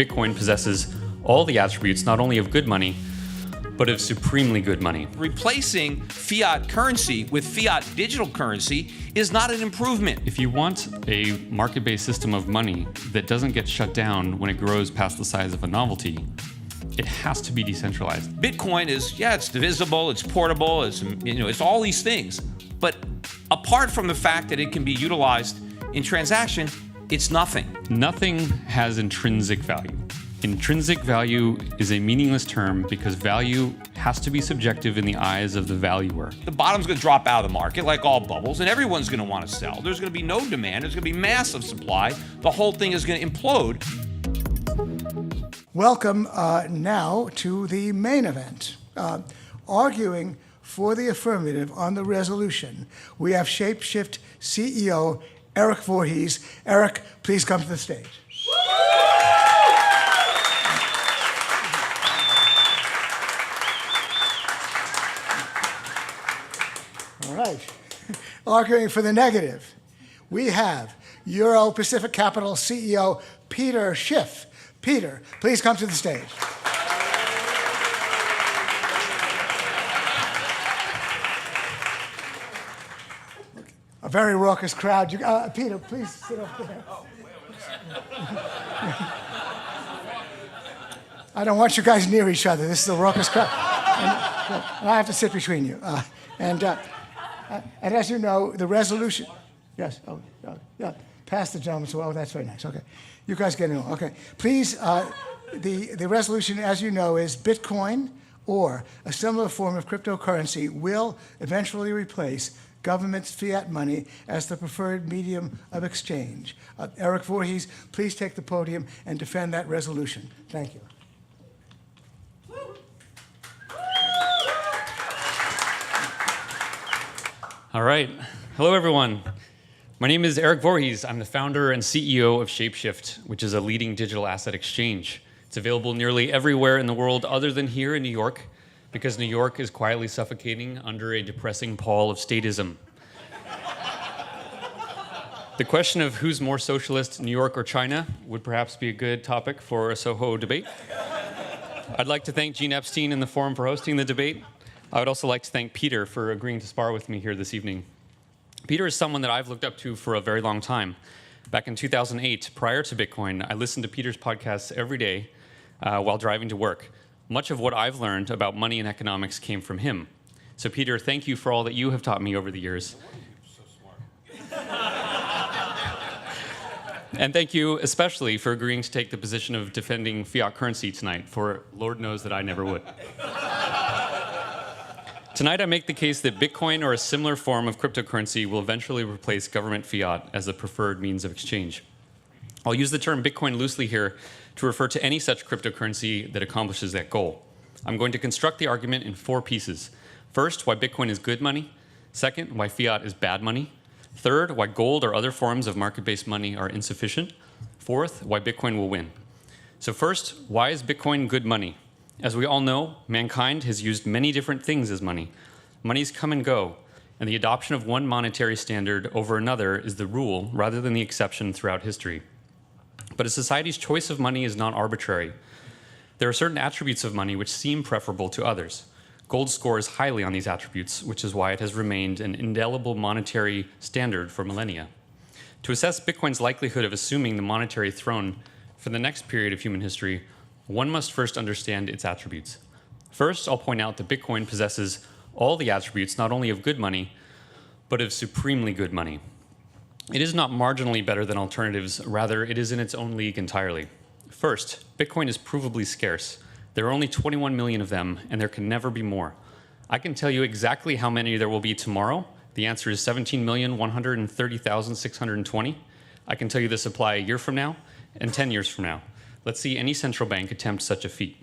Bitcoin possesses all the attributes not only of good money, but of supremely good money. Replacing fiat currency with fiat digital currency is not an improvement. If you want a market-based system of money that doesn't get shut down when it grows past the size of a novelty, it has to be decentralized. Bitcoin is, it's divisible, it's portable, it's all these things. But apart from the fact that it can be utilized in transaction, it's nothing. Nothing has intrinsic value. Intrinsic value is a meaningless term because value has to be subjective in the eyes of the valuer. The bottom's going to drop out of the market like all bubbles, and everyone's going to want to sell. There's going to be no demand. There's going to be massive supply. The whole thing is going to implode. Welcome now to the main event. Arguing for the affirmative on the resolution, we have Shapeshift CEO Eric Voorhees. Eric, please come to the stage. All right. Arguing for the negative, we have Euro Pacific Capital CEO Peter Schiff. Peter, please come to the stage. A very raucous crowd. Peter, please sit up there. I don't want you guys near each other. This is a raucous crowd. And I have to sit between you. And as you know, the resolution... Yes, yeah. Pass the gentleman. Oh, that's very nice. Okay. You guys get it on. Okay. Please, the resolution, as you know, is Bitcoin or a similar form of cryptocurrency will eventually replace government's fiat money as the preferred medium of exchange. Eric Voorhees, please take the podium and defend that resolution. Thank you. All right. Hello, everyone. My name is Eric Voorhees. I'm the founder and CEO of Shapeshift, which is a leading digital asset exchange. It's available nearly everywhere in the world other than here in New York, because New York is quietly suffocating under a depressing pall of statism. The question of who's more socialist, New York or China, would perhaps be a good topic for a Soho debate. I'd like to thank Gene Epstein and the Forum for hosting the debate. I would also like to thank Peter for agreeing to spar with me here this evening. Peter is someone that I've looked up to for a very long time. Back in 2008, prior to Bitcoin, I listened to Peter's podcasts every day while driving to work. Much of what I've learned about money and economics came from him. So Peter, thank you for all that you have taught me over the years. You're so smart. And thank you especially for agreeing to take the position of defending fiat currency tonight, for Lord knows that I never would. Tonight, I make the case that Bitcoin or a similar form of cryptocurrency will eventually replace government fiat as the preferred means of exchange. I'll use the term Bitcoin loosely here to refer to any such cryptocurrency that accomplishes that goal. I'm going to construct the argument in 4 pieces. First, why Bitcoin is good money. Second, why fiat is bad money. Third, why gold or other forms of market-based money are insufficient. Fourth, why Bitcoin will win. So first, why is Bitcoin good money? As we all know, mankind has used many different things as money. Monies come and go, and the adoption of one monetary standard over another is the rule rather than the exception throughout history. But a society's choice of money is not arbitrary. There are certain attributes of money which seem preferable to others. Gold scores highly on these attributes, which is why it has remained an indelible monetary standard for millennia. To assess Bitcoin's likelihood of assuming the monetary throne for the next period of human history, one must first understand its attributes. First, I'll point out that Bitcoin possesses all the attributes not only of good money, but of supremely good money. It is not marginally better than alternatives, rather it is in its own league entirely. First, Bitcoin is provably scarce. There are only 21 million of them, and there can never be more. I can tell you exactly how many there will be tomorrow. The answer is 17,130,620. I can tell you the supply a year from now and 10 years from now. Let's see any central bank attempt such a feat.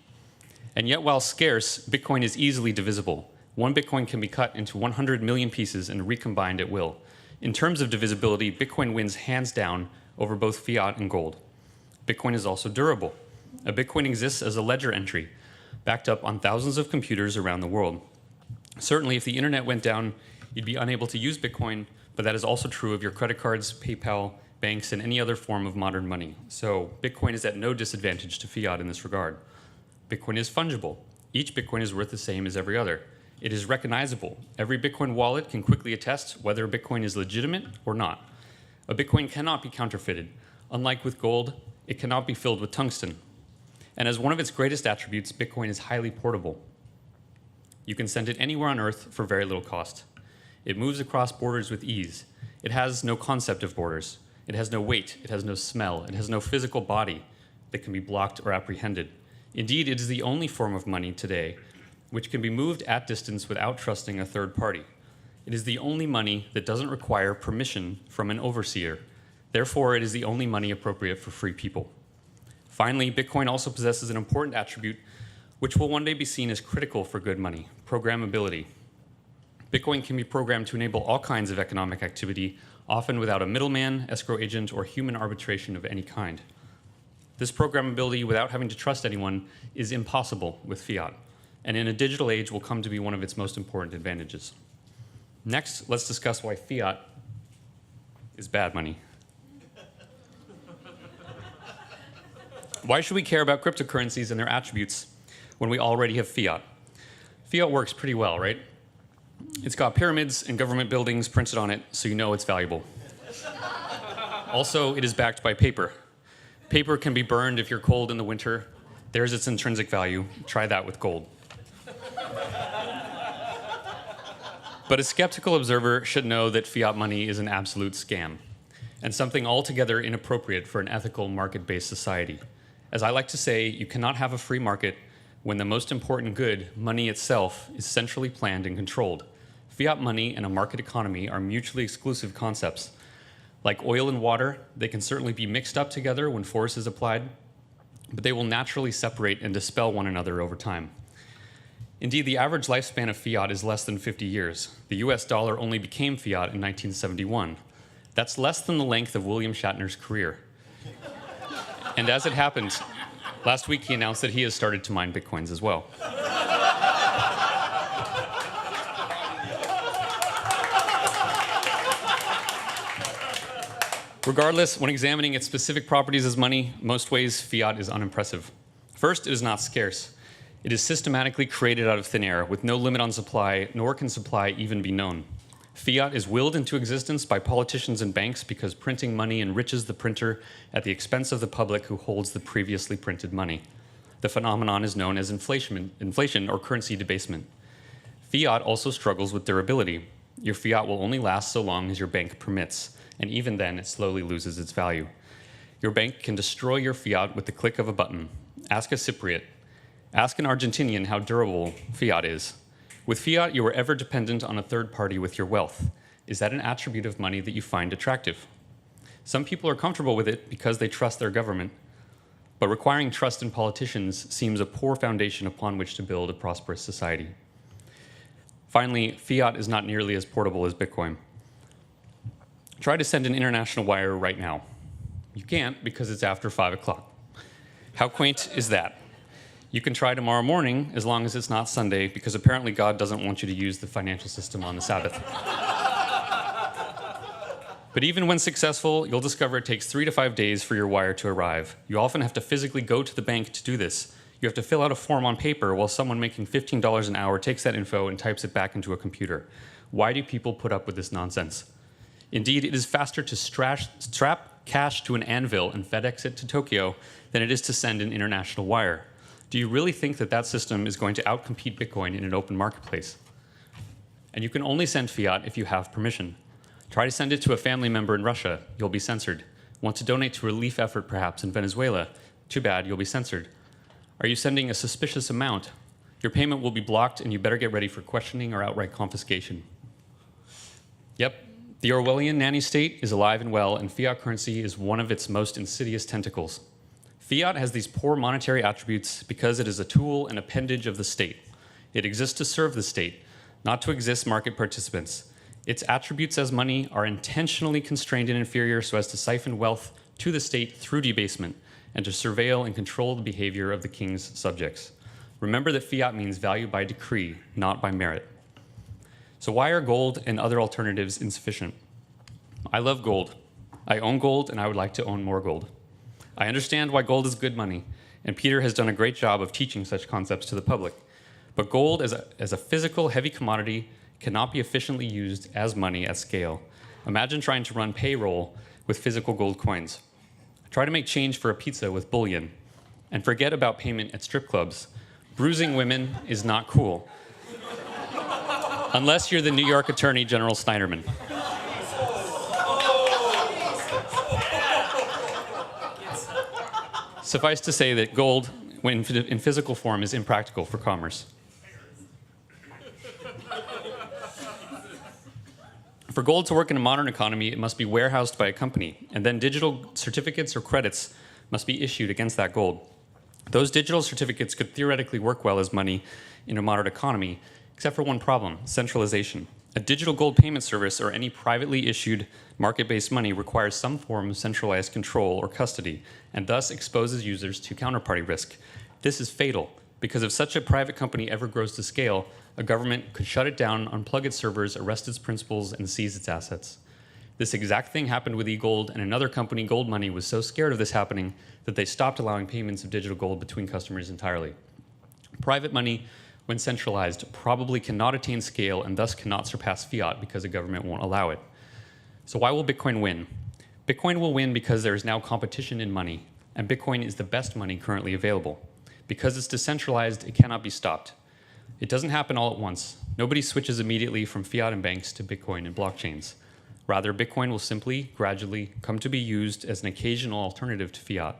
And yet, while scarce, Bitcoin is easily divisible. One Bitcoin can be cut into 100 million pieces and recombined at will. In terms of divisibility, Bitcoin wins hands down over both fiat and gold. Bitcoin is also durable. A Bitcoin exists as a ledger entry, backed up on thousands of computers around the world. Certainly, if the internet went down, you'd be unable to use Bitcoin, but that is also true of your credit cards, PayPal, banks, and any other form of modern money. So Bitcoin is at no disadvantage to fiat in this regard. Bitcoin is fungible. Each Bitcoin is worth the same as every other. It is recognizable. Every Bitcoin wallet can quickly attest whether a Bitcoin is legitimate or not. A Bitcoin cannot be counterfeited. Unlike with gold, it cannot be filled with tungsten. And as one of its greatest attributes, Bitcoin is highly portable. You can send it anywhere on Earth for very little cost. It moves across borders with ease. It has no concept of borders. It has no weight. It has no smell. It has no physical body that can be blocked or apprehended. Indeed, it is the only form of money today which can be moved at distance without trusting a third party. It is the only money that doesn't require permission from an overseer. Therefore, it is the only money appropriate for free people. Finally, Bitcoin also possesses an important attribute which will one day be seen as critical for good money: programmability. Bitcoin can be programmed to enable all kinds of economic activity, often without a middleman, escrow agent, or human arbitration of any kind. This programmability without having to trust anyone is impossible with fiat, and in a digital age will come to be one of its most important advantages. Next, let's discuss why fiat is bad money. Why should we care about cryptocurrencies and their attributes when we already have fiat? Fiat works pretty well, right? It's got pyramids and government buildings printed on it, so you know it's valuable. Also, it is backed by paper. Paper can be burned if you're cold in the winter. There's its intrinsic value. Try that with gold. But a skeptical observer should know that fiat money is an absolute scam and something altogether inappropriate for an ethical market-based society. As I like to say, you cannot have a free market when the most important good, money itself, is centrally planned and controlled. Fiat money and a market economy are mutually exclusive concepts. Like oil and water, they can certainly be mixed up together when force is applied, but they will naturally separate and dispel one another over time. Indeed, the average lifespan of fiat is less than 50 years. The US dollar only became fiat in 1971. That's less than the length of William Shatner's career. And as it happened, last week he announced that he has started to mine Bitcoins as well. Regardless, when examining its specific properties as money, most ways fiat is unimpressive. First, it is not scarce. It is systematically created out of thin air with no limit on supply, nor can supply even be known. Fiat is willed into existence by politicians and banks because printing money enriches the printer at the expense of the public who holds the previously printed money. The phenomenon is known as inflation or currency debasement. Fiat also struggles with durability. Your fiat will only last so long as your bank permits, and even then it slowly loses its value. Your bank can destroy your fiat with the click of a button. Ask a Cypriot. Ask an Argentinian how durable fiat is. With fiat, you are ever dependent on a third party with your wealth. Is that an attribute of money that you find attractive? Some people are comfortable with it because they trust their government, but requiring trust in politicians seems a poor foundation upon which to build a prosperous society. Finally, fiat is not nearly as portable as Bitcoin. Try to send an international wire right now. You can't because it's after 5 o'clock. How quaint is that? You can try tomorrow morning as long as it's not Sunday, because apparently God doesn't want you to use the financial system on the Sabbath. But even when successful, you'll discover it takes 3 to 5 days for your wire to arrive. You often have to physically go to the bank to do this. You have to fill out a form on paper while someone making $15 an hour takes that info and types it back into a computer. Why do people put up with this nonsense? Indeed, it is faster to strap cash to an anvil and FedEx it to Tokyo than it is to send an international wire. Do you really think that that system is going to outcompete Bitcoin in an open marketplace? And you can only send fiat if you have permission. Try to send it to a family member in Russia. You'll be censored. Want to donate to a relief effort, perhaps, in Venezuela? Too bad, you'll be censored. Are you sending a suspicious amount? Your payment will be blocked, and you better get ready for questioning or outright confiscation. Yep, the Orwellian nanny state is alive and well, and fiat currency is one of its most insidious tentacles. Fiat has these poor monetary attributes because it is a tool and appendage of the state. It exists to serve the state, not to exist market participants. Its attributes as money are intentionally constrained and inferior so as to siphon wealth to the state through debasement and to surveil and control the behavior of the king's subjects. Remember that fiat means value by decree, not by merit. So why are gold and other alternatives insufficient? I love gold. I own gold, and I would like to own more gold. I understand why gold is good money, and Peter has done a great job of teaching such concepts to the public. But gold as a physical, heavy commodity cannot be efficiently used as money at scale. Imagine trying to run payroll with physical gold coins. Try to make change for a pizza with bullion. And forget about payment at strip clubs. Bruising women is not cool. Unless you're the New York Attorney General Snyderman. Suffice to say that gold, when in physical form, is impractical for commerce. For gold to work in a modern economy, it must be warehoused by a company, and then digital certificates or credits must be issued against that gold. Those digital certificates could theoretically work well as money in a modern economy, except for one problem: centralization. A digital gold payment service or any privately issued market-based money requires some form of centralized control or custody, and thus exposes users to counterparty risk. This is fatal, because if such a private company ever grows to scale, a government could shut it down, unplug its servers, arrest its principals, and seize its assets. This exact thing happened with eGold, and another company, Gold Money, was so scared of this happening that they stopped allowing payments of digital gold between customers entirely. Private money, when centralized, probably cannot attain scale and thus cannot surpass fiat because a government won't allow it. So why will Bitcoin win? Bitcoin will win because there is now competition in money, and Bitcoin is the best money currently available. Because it's decentralized, it cannot be stopped. It doesn't happen all at once. Nobody switches immediately from fiat and banks to Bitcoin and blockchains. Rather, Bitcoin will simply, gradually, come to be used as an occasional alternative to fiat.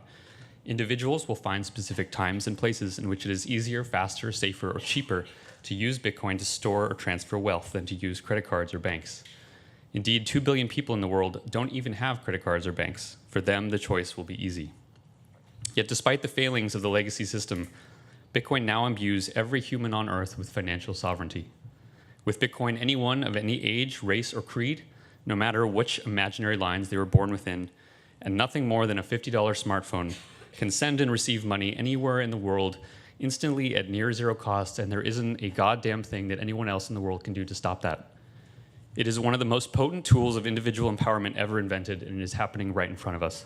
Individuals will find specific times and places in which it is easier, faster, safer, or cheaper to use Bitcoin to store or transfer wealth than to use credit cards or banks. Indeed, 2 billion people in the world don't even have credit cards or banks. For them, the choice will be easy. Yet despite the failings of the legacy system, Bitcoin now imbues every human on Earth with financial sovereignty. With Bitcoin, anyone of any age, race, or creed, no matter which imaginary lines they were born within, and nothing more than a $50 smartphone, can send and receive money anywhere in the world instantly at near zero cost, and there isn't a goddamn thing that anyone else in the world can do to stop that. It is one of the most potent tools of individual empowerment ever invented, and it is happening right in front of us.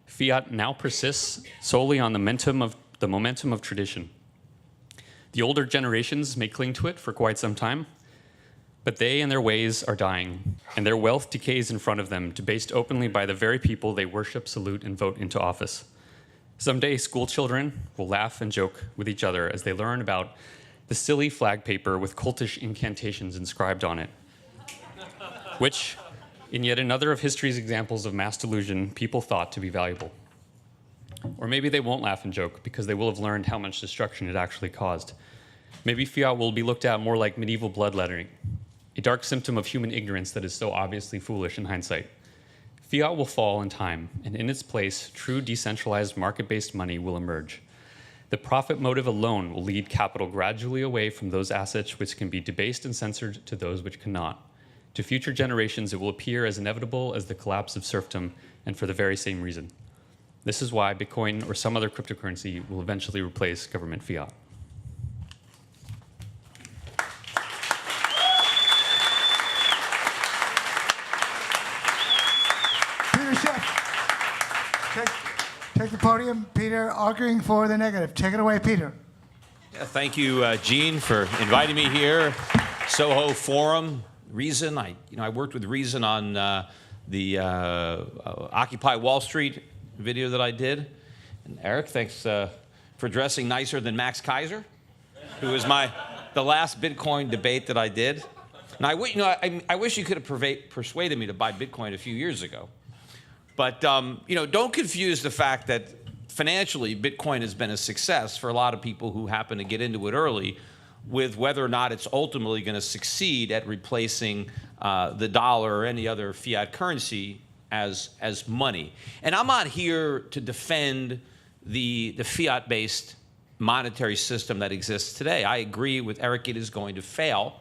Fiat now persists solely on the momentum of tradition. The older generations may cling to it for quite some time, but they and their ways are dying, and their wealth decays in front of them, debased openly by the very people they worship, salute, and vote into office. Someday, school children will laugh and joke with each other as they learn about the silly flag paper with cultish incantations inscribed on it, which, in yet another of history's examples of mass delusion, people thought to be valuable. Or maybe they won't laugh and joke because they will have learned how much destruction it actually caused. Maybe fiat will be looked at more like medieval bloodletting, a dark symptom of human ignorance that is so obviously foolish in hindsight. Fiat will fall in time, and in its place, true decentralized market-based money will emerge. The profit motive alone will lead capital gradually away from those assets which can be debased and censored to those which cannot. To future generations, it will appear as inevitable as the collapse of serfdom, and for the very same reason. This is why Bitcoin or some other cryptocurrency will eventually replace government fiat. Peter Schiff, take the podium. Peter, arguing for the negative. Take it away, Peter. Yeah, thank you, Gene, for inviting me here. Soho Forum, Reason. I worked with Reason on the Occupy Wall Street video that I did. And Eric, thanks for dressing nicer than Max Kaiser, who was the last Bitcoin debate that I did. And I wish you could have persuaded me to buy Bitcoin a few years ago. But don't confuse the fact that financially Bitcoin has been a success for a lot of people who happen to get into it early with whether or not it's ultimately going to succeed at replacing the dollar or any other fiat currency as money. And I'm not here to defend the fiat-based monetary system that exists today. I agree with Eric, it is going to fail,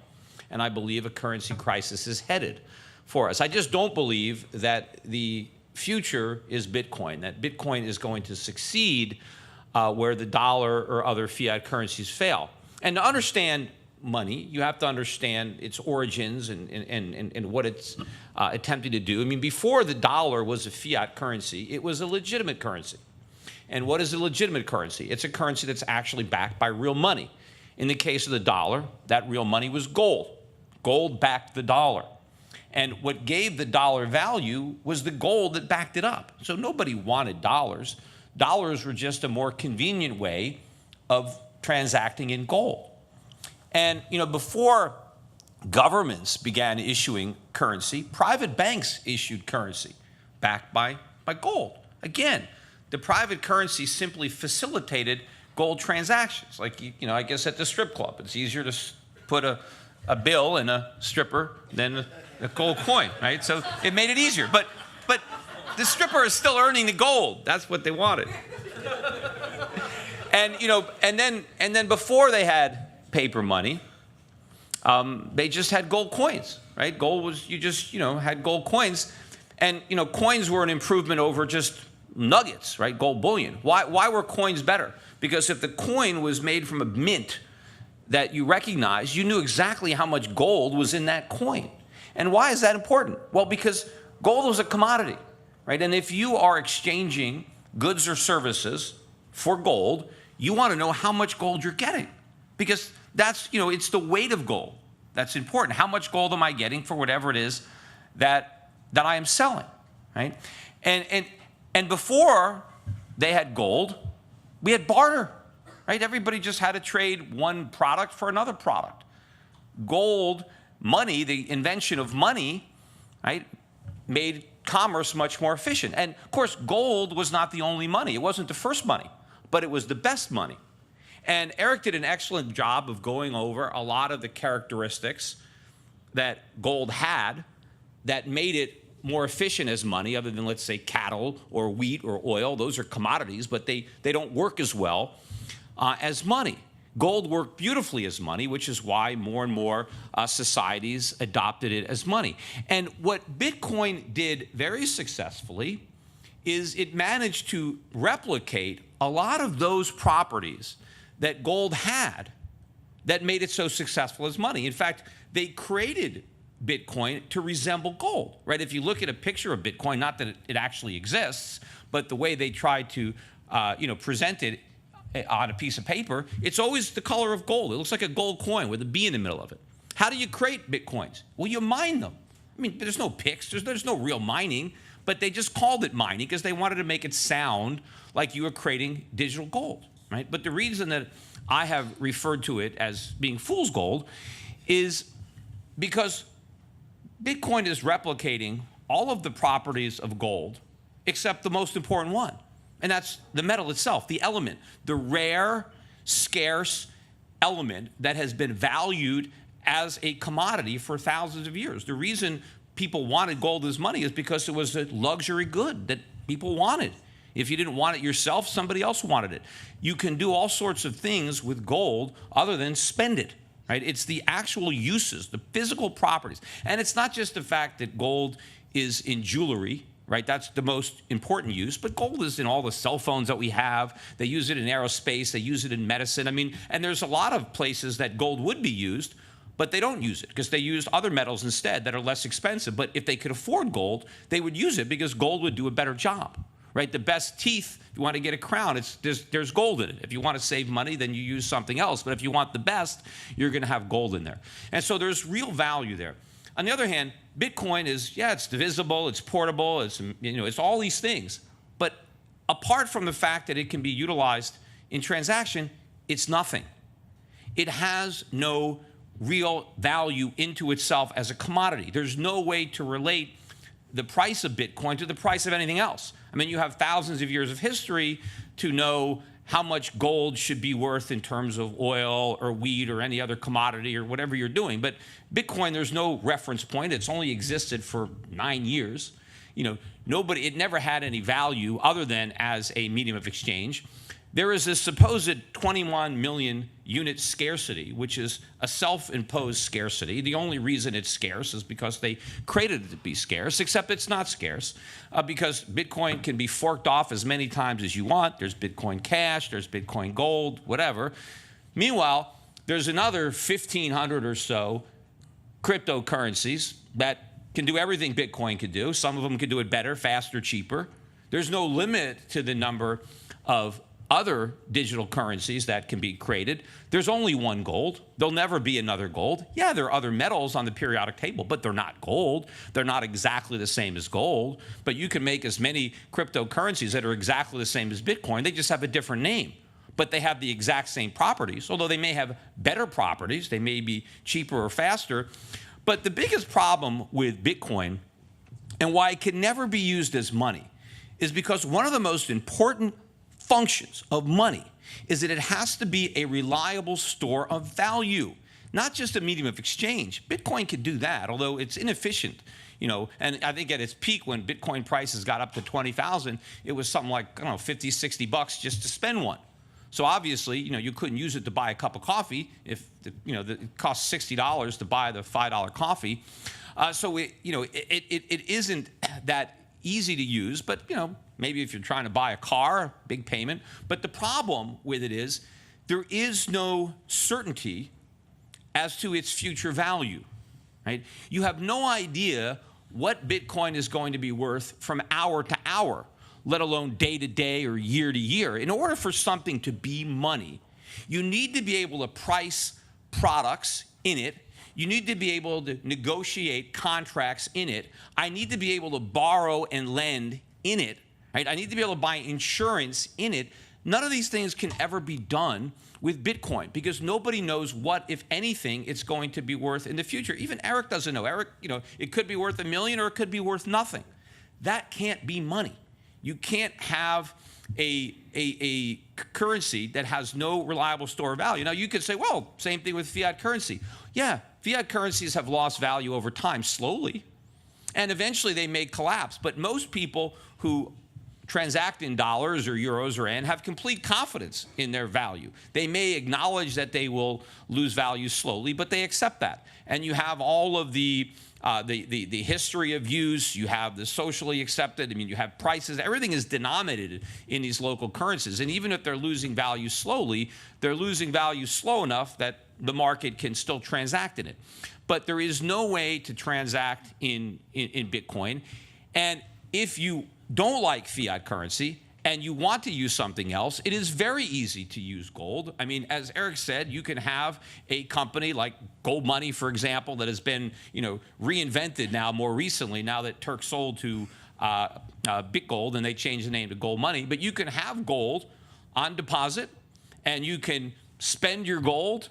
and I believe a currency crisis is headed for us. I just don't believe that the future is Bitcoin, that Bitcoin is going to succeed where the dollar or other fiat currencies fail. And to understand money, you have to understand its origins and what it's attempting to do. I mean, before the dollar was a fiat currency, it was a legitimate currency. And what is a legitimate currency? It's a currency that's actually backed by real money. In the case of the dollar, that real money was gold. Gold backed the dollar. And what gave the dollar value was the gold that backed it up. So nobody wanted dollars. Dollars were just a more convenient way of transacting in gold. And before governments began issuing currency, private banks issued currency backed by gold. Again, the private currency simply facilitated gold transactions. Like, I guess at the strip club, it's easier to put a bill in a stripper than a gold coin, right? So it made it easier. But the stripper is still earning the gold. That's what they wanted. And and then before they had paper money, they just had gold coins, right? Gold was, you just had gold coins, and coins were an improvement over just nuggets, right? Gold bullion. Why were coins better? Because if the coin was made from a mint that you recognized, you knew exactly how much gold was in that coin. And why is that important? Well, because gold was a commodity, right? And if you are exchanging goods or services for gold, you want to know how much gold you're getting, because that's, it's the weight of gold that's important. How much gold am I getting for whatever it is that I am selling, right? And before they had gold, we had barter, right? Everybody just had to trade one product for another product. Gold, money, the invention of money, right, made commerce much more efficient. And of course, gold was not the only money. It wasn't the first money, but it was the best money. And Eric did an excellent job of going over a lot of the characteristics that gold had that made it more efficient as money, other than, let's say, cattle or wheat or oil. Those are commodities, but they don't work as well as money. Gold worked beautifully as money, which is why more and more societies adopted it as money. And what Bitcoin did very successfully is it managed to replicate a lot of those properties that gold had that made it so successful as money. In fact, they created Bitcoin to resemble gold, right? If you look at a picture of Bitcoin, not that it actually exists, but the way they try to present it on a piece of paper, it's always the color of gold. It looks like a gold coin with a B in the middle of it. How do you create Bitcoins? Well, you mine them. I mean, there's no picks, there's no real mining, but they just called it mining because they wanted to make it sound like you were creating digital gold, right? But the reason that I have referred to it as being fool's gold is because Bitcoin is replicating all of the properties of gold except the most important one, and that's the metal itself, the element, the rare, scarce element that has been valued as a commodity for thousands of years. The reason people wanted gold as money is because it was a luxury good that people wanted. If you didn't want it yourself, somebody else wanted it. You can do all sorts of things with gold other than spend it, right? It's the actual uses, the physical properties. And it's not just the fact that gold is in jewelry, right? That's the most important use, but gold is in all the cell phones that we have. They use it in aerospace, they use it in medicine. I mean, and there's a lot of places that gold would be used, but they don't use it because they used other metals instead that are less expensive. But if they could afford gold, they would use it because gold would do a better job, right? The best teeth, if you want to get a crown, there's gold in it. If you want to save money, then you use something else. But if you want the best, you're going to have gold in there. And so there's real value there. On the other hand, Bitcoin is, it's divisible, it's portable, it's all these things. But apart from the fact that it can be utilized in transaction, it's nothing. It has no real value into itself as a commodity. There's no way to relate the price of Bitcoin to the price of anything else. I mean, you have thousands of years of history to know how much gold should be worth in terms of oil or wheat or any other commodity or whatever you're doing. But Bitcoin, there's no reference point. It's only existed for 9 years. It never had any value other than as a medium of exchange. There is this supposed 21 million unit scarcity, which is a self-imposed scarcity. The only reason it's scarce is because they created it to be scarce, except it's not scarce because Bitcoin can be forked off as many times as you want. There's Bitcoin Cash, there's Bitcoin Gold, whatever. Meanwhile, there's another 1,500 or so cryptocurrencies that can do everything Bitcoin can do. Some of them can do it better, faster, cheaper. There's no limit to the number of other digital currencies that can be created. There's only one gold. There'll never be another gold. Yeah, there are other metals on the periodic table, but they're not gold. They're not exactly the same as gold. But you can make as many cryptocurrencies that are exactly the same as Bitcoin. They just have a different name, but they have the exact same properties, although they may have better properties. They may be cheaper or faster. But the biggest problem with Bitcoin and why it can never be used as money is because one of the most important functions of money is that it has to be a reliable store of value, not just a medium of exchange. Bitcoin could do that, although it's inefficient. And I think at its peak when Bitcoin prices got up to 20,000, it was something like, I don't know, 50, 60 bucks just to spend one. So obviously, you couldn't use it to buy a cup of coffee if, it costs $60 to buy the $5 coffee. So it isn't that easy to use, but, maybe if you're trying to buy a car, big payment. But the problem with it is there is no certainty as to its future value, right? You have no idea what Bitcoin is going to be worth from hour to hour, let alone day to day or year to year. In order for something to be money, you need to be able to price products in it. You need to be able to negotiate contracts in it. I need to be able to borrow and lend in it. Right? I need to be able to buy insurance in it. None of these things can ever be done with Bitcoin because nobody knows what, if anything, it's going to be worth in the future. Even Eric doesn't know. Eric, it could be worth $1 million or it could be worth nothing. That can't be money. You can't have a currency that has no reliable store of value. Now, you could say, well, same thing with fiat currency. Yeah, fiat currencies have lost value over time, slowly, and eventually they may collapse. But most people who transact in dollars or euros or yen have complete confidence in their value. They may acknowledge that they will lose value slowly, but they accept that. And you have all of the history of use, you have the socially accepted, you have prices, everything is denominated in these local currencies. And even if they're losing value slowly, they're losing value slow enough that the market can still transact in it. But there is no way to transact in Bitcoin. And if you don't like fiat currency and you want to use something else, it is very easy to use gold. As Eric said, you can have a company like Gold Money, for example, that has been, reinvented now more recently, now that Turk sold to BitGold and they changed the name to Gold Money. But you can have gold on deposit and you can spend your gold.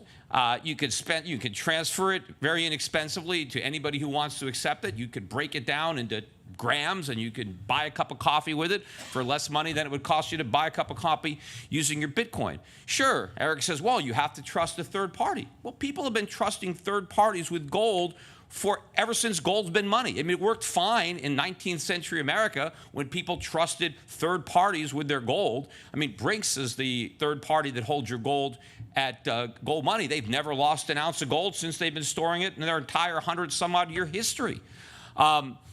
You could transfer it very inexpensively to anybody who wants to accept it. You could break it down into grams and you could buy a cup of coffee with it for less money than it would cost you to buy a cup of coffee using your Bitcoin. Sure, Eric says, well, you have to trust a third party. Well, people have been trusting third parties with gold ever since gold's been money. It worked fine in 19th century America when people trusted third parties with their gold. Brinks is the third party that holds your gold at Gold Money. They've never lost an ounce of gold since they've been storing it in their entire 100-some-odd-year history.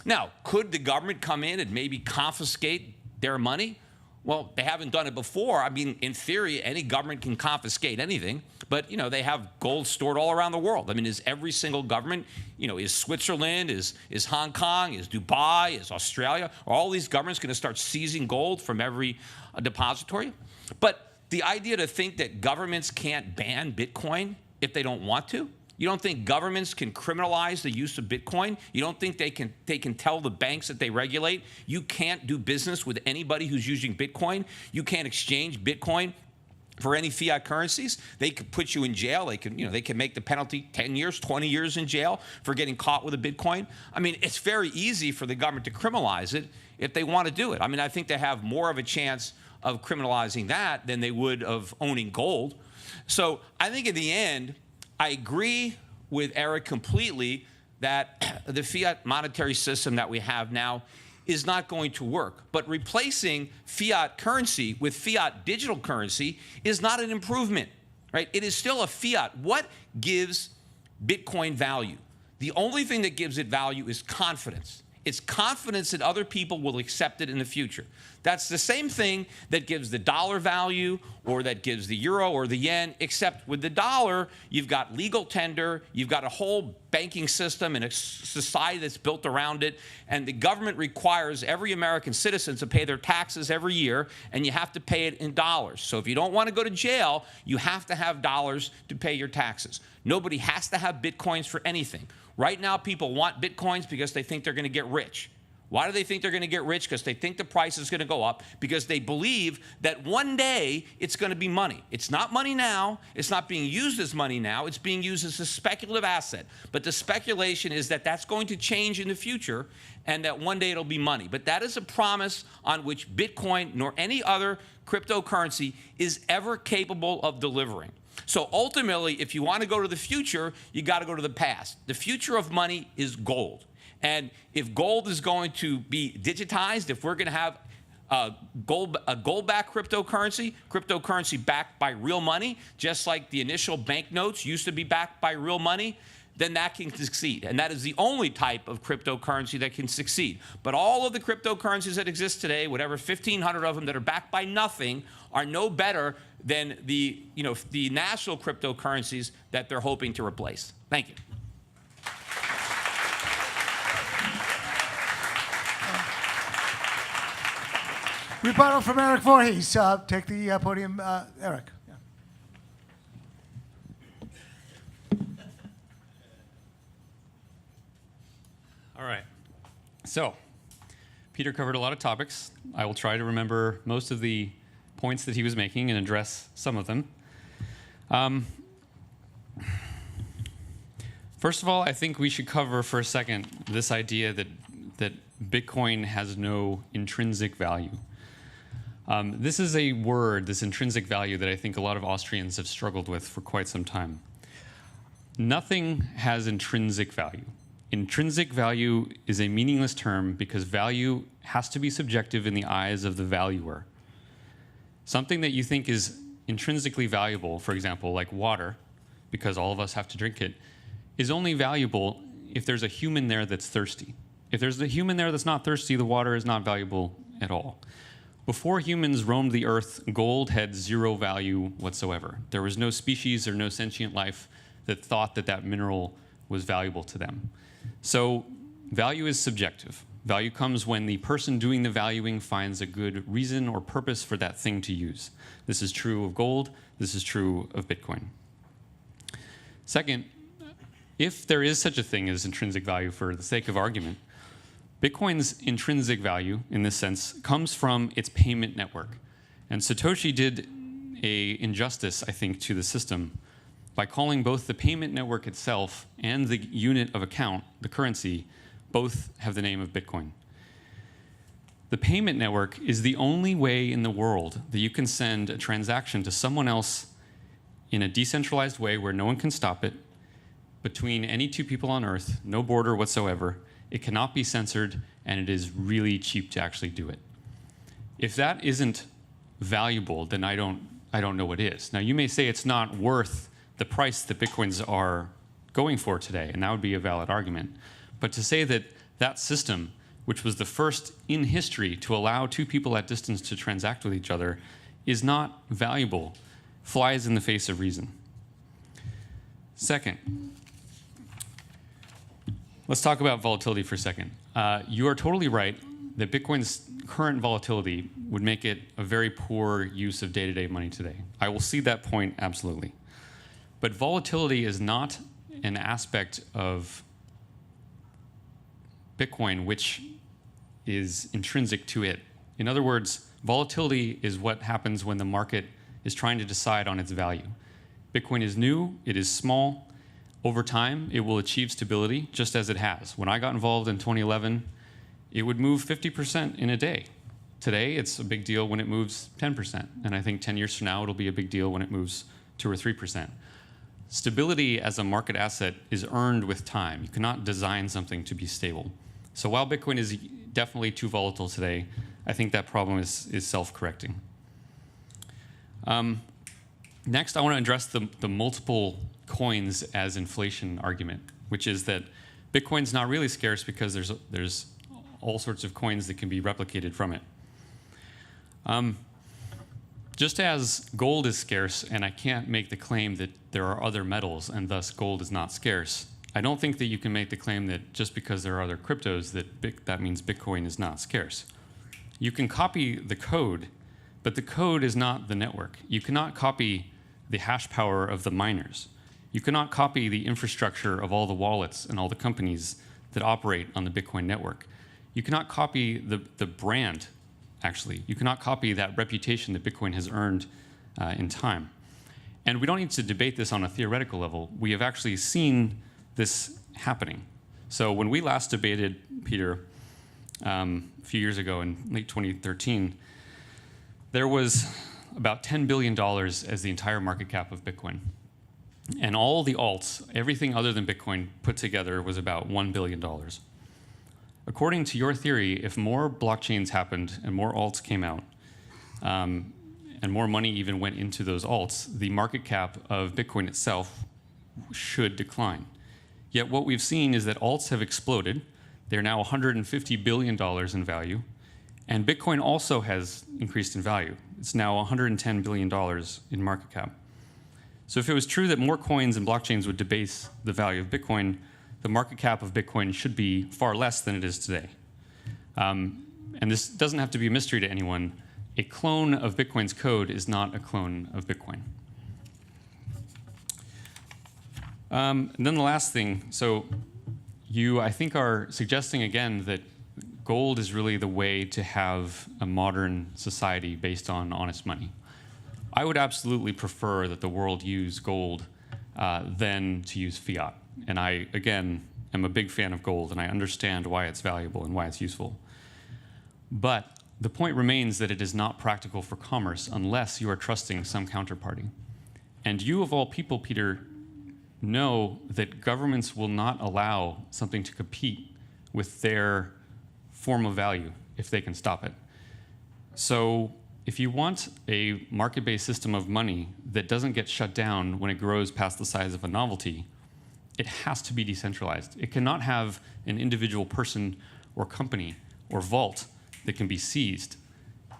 Now, could the government come in and maybe confiscate their money? Well, they haven't done it before. In theory, any government can confiscate anything, but, they have gold stored all around the world. Is every single government, is Switzerland, is Hong Kong, is Dubai, is Australia, are all these governments going to start seizing gold from every depository? But the idea to think that governments can't ban Bitcoin if they don't want to, you don't think governments can criminalize the use of Bitcoin? You don't think they can tell the banks that they regulate, you can't do business with anybody who's using Bitcoin? You can't exchange Bitcoin for any fiat currencies? They could put you in jail. They can make the penalty 10 years, 20 years in jail for getting caught with a Bitcoin. It's very easy for the government to criminalize it if they want to do it. I think they have more of a chance of criminalizing that than they would of owning gold. So I think in the end, I agree with Eric completely that the fiat monetary system that we have now is not going to work. But replacing fiat currency with fiat digital currency is not an improvement, right? It is still a fiat. What gives Bitcoin value? The only thing that gives it value is confidence. It's confidence that other people will accept it in the future. That's the same thing that gives the dollar value or that gives the euro or the yen, except with the dollar, you've got legal tender, you've got a whole banking system and a society that's built around it, and the government requires every American citizen to pay their taxes every year, and you have to pay it in dollars. So if you don't want to go to jail, you have to have dollars to pay your taxes. Nobody has to have Bitcoins for anything. Right now, people want Bitcoins because they think they're going to get rich. Why do they think they're going to get rich? Because they think the price is going to go up, because they believe that one day it's going to be money. It's not money now. It's not being used as money now. It's being used as a speculative asset. But the speculation is that that's going to change in the future and that one day it'll be money. But that is a promise on which Bitcoin nor any other cryptocurrency is ever capable of delivering. So ultimately, if you want to go to the future, you got to go to the past. The future of money is gold. And if gold is going to be digitized, if we're going to have a gold-backed cryptocurrency backed by real money, just like the initial banknotes used to be backed by real money, then that can succeed. And that is the only type of cryptocurrency that can succeed. But all of the cryptocurrencies that exist today, whatever 1,500 of them that are backed by nothing, are no better than the national cryptocurrencies that they're hoping to replace. Thank you. Rebuttal from Eric Voorhees. Take the podium, Eric. Yeah. All right. So, Peter covered a lot of topics. I will try to remember most of the points that he was making and address some of them. First of all, I think we should cover for a second this idea that Bitcoin has no intrinsic value. This is a word, this intrinsic value, that I think a lot of Austrians have struggled with for quite some time. Nothing has intrinsic value. Intrinsic value is a meaningless term because value has to be subjective in the eyes of the valuer. Something that you think is intrinsically valuable, for example, like water, because all of us have to drink it, is only valuable if there's a human there that's thirsty. If there's a human there that's not thirsty, the water is not valuable at all. Before humans roamed the earth, gold had zero value whatsoever. There was no species or no sentient life that thought that that mineral was valuable to them. So value is subjective. Value comes when the person doing the valuing finds a good reason or purpose for that thing to use. This is true of gold. This is true of Bitcoin. Second, if there is such a thing as intrinsic value for the sake of argument, Bitcoin's intrinsic value, in this sense, comes from its payment network. And Satoshi did an injustice, I think, to the system by calling both the payment network itself and the unit of account, the currency, both have the name of Bitcoin. The payment network is the only way in the world that you can send a transaction to someone else in a decentralized way where no one can stop it, between any two people on Earth, no border whatsoever. It cannot be censored, and it is really cheap to actually do it. If that isn't valuable, then I don't know what is. Now, you may say it's not worth the price that Bitcoins are going for today, and that would be a valid argument. But to say that that system, which was the first in history to allow two people at distance to transact with each other, is not valuable, flies in the face of reason. Second, let's talk about volatility for a second. You are totally right that Bitcoin's current volatility would make it a very poor use of day-to-day money today. I will see that point absolutely. But volatility is not an aspect of Bitcoin which is intrinsic to it. In other words, volatility is what happens when the market is trying to decide on its value. Bitcoin is new, it is small. Over time, it will achieve stability, just as it has. When I got involved in 2011, it would move 50% in a day. Today, it's a big deal when it moves 10%. And I think 10 years from now, it'll be a big deal when it moves 2 or 3%. Stability as a market asset is earned with time. You cannot design something to be stable. So while Bitcoin is definitely too volatile today, I think that problem is self-correcting. Next, I want to address the multiple coins as inflation argument, which is that Bitcoin's not really scarce because there's all sorts of coins that can be replicated from it. Just as gold is scarce, and I can't make the claim that there are other metals and thus gold is not scarce, I don't think that you can make the claim that just because there are other cryptos that means Bitcoin is not scarce. You can copy the code, but the code is not the network. You cannot copy the hash power of the miners. You cannot copy the infrastructure of all the wallets and all the companies that operate on the Bitcoin network. You cannot copy the brand, actually. You cannot copy that reputation that Bitcoin has earned in time. And we don't need to debate this on a theoretical level. We have actually seen this happening. So when we last debated, Peter, a few years ago in late 2013, there was about $10 billion as the entire market cap of Bitcoin. And all the alts, everything other than Bitcoin put together, was about $1 billion. According to your theory, if more blockchains happened and more alts came out, and more money even went into those alts, the market cap of Bitcoin itself should decline. Yet what we've seen is that alts have exploded. They're now $150 billion in value. And Bitcoin also has increased in value. It's now $110 billion in market cap. So if it was true that more coins and blockchains would debase the value of Bitcoin, the market cap of Bitcoin should be far less than it is today. And this doesn't have to be a mystery to anyone. A clone of Bitcoin's code is not a clone of Bitcoin. And then the last thing, so you, I think, are suggesting again that gold is really the way to have a modern society based on honest money. I would absolutely prefer that the world use gold than to use fiat. And I, again, am a big fan of gold, and I understand why it's valuable and why it's useful. But the point remains that it is not practical for commerce unless you are trusting some counterparty. And you, of all people, Peter, know that governments will not allow something to compete with their form of value if they can stop it. So if you want a market-based system of money that doesn't get shut down when it grows past the size of a novelty, it has to be decentralized. It cannot have an individual person or company or vault that can be seized.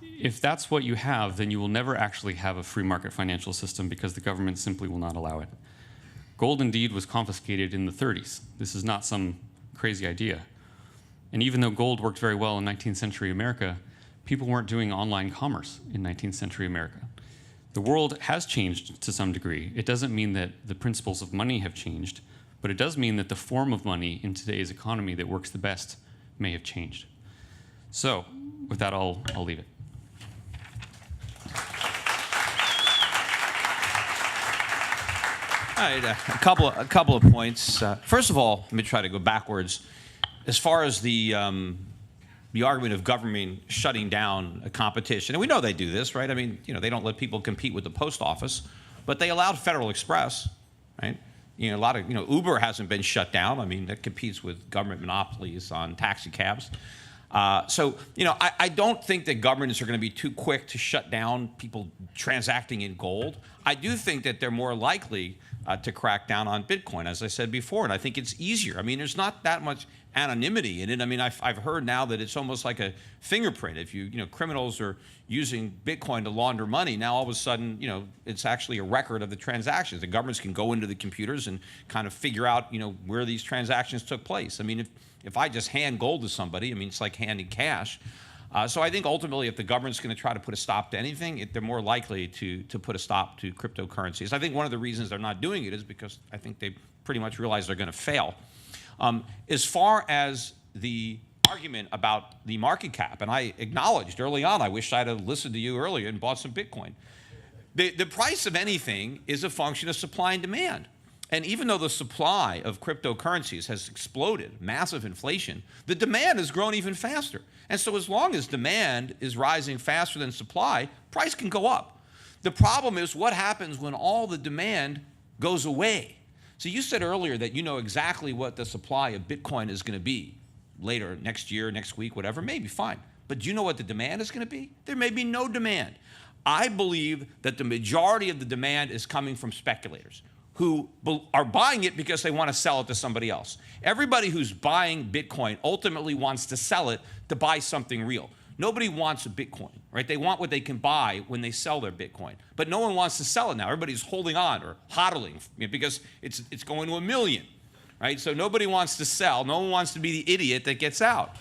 If that's what you have, then you will never actually have a free market financial system because the government simply will not allow it. Gold indeed was confiscated in the 30s. This is not some crazy idea. And even though gold worked very well in 19th century America, people weren't doing online commerce in 19th century America. The world has changed to some degree. It doesn't mean that the principles of money have changed, but it does mean that the form of money in today's economy that works the best may have changed. So with that, I'll leave it. All right, a couple of points. First of all, let me try to go backwards. As far as the argument of government shutting down a competition, and we know they do this, right? I mean, you know, they don't let people compete with the post office, but they allowed Federal Express, right? You know, Uber hasn't been shut down. I mean, that competes with government monopolies on taxi cabs. So, you know, I don't think that governments are going to be too quick to shut down people transacting in gold. I do think that they're more likely to crack down on Bitcoin, as I said before, and I think it's easier. I mean, there's not that much anonymity in it. I mean, I've heard now that it's almost like a fingerprint. If you know, criminals are using Bitcoin to launder money, now all of a sudden, you know, it's actually a record of the transactions. The governments can go into the computers and kind of figure out, you know, where these transactions took place. I mean, if I just hand gold to somebody, I mean, it's like handing cash. So I think ultimately, if the government's going to try to put a stop to anything, they're more likely to put a stop to cryptocurrencies. I think one of the reasons they're not doing it is because I think they pretty much realize they're going to fail. As far as the argument about the market cap, and I acknowledged early on, I wish I'd have listened to you earlier and bought some Bitcoin. The price of anything is a function of supply and demand. And even though the supply of cryptocurrencies has exploded, massive inflation, the demand has grown even faster. And so as long as demand is rising faster than supply, price can go up. The problem is what happens when all the demand goes away. So you said earlier that you know exactly what the supply of Bitcoin is going to be later, next year, next week, whatever, maybe fine. But do you know what the demand is going to be? There may be no demand. I believe that the majority of the demand is coming from speculators who are buying it because they want to sell it to somebody else. Everybody who's buying Bitcoin ultimately wants to sell it to buy something real. Nobody wants a Bitcoin, right? They want what they can buy when they sell their Bitcoin. But no one wants to sell it now. Everybody's holding on or hodling because it's going to 1 million, right? So nobody wants to sell. No one wants to be the idiot that gets out.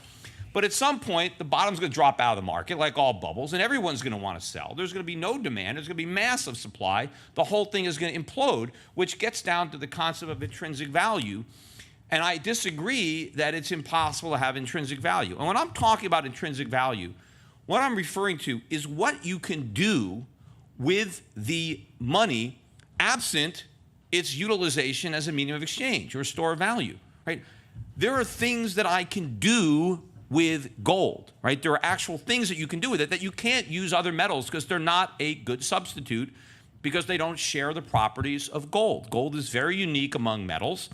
But at some point, the bottom's going to drop out of the market like all bubbles, and everyone's going to want to sell. There's going to be no demand. There's going to be massive supply. The whole thing is going to implode, which gets down to the concept of intrinsic value. And I disagree that it's impossible to have intrinsic value. And when I'm talking about intrinsic value, what I'm referring to is what you can do with the money absent its utilization as a medium of exchange or a store of value, right? There are things that I can do with gold, right? There are actual things that you can do with it that you can't use other metals because they're not a good substitute because they don't share the properties of gold. Gold is very unique among metals,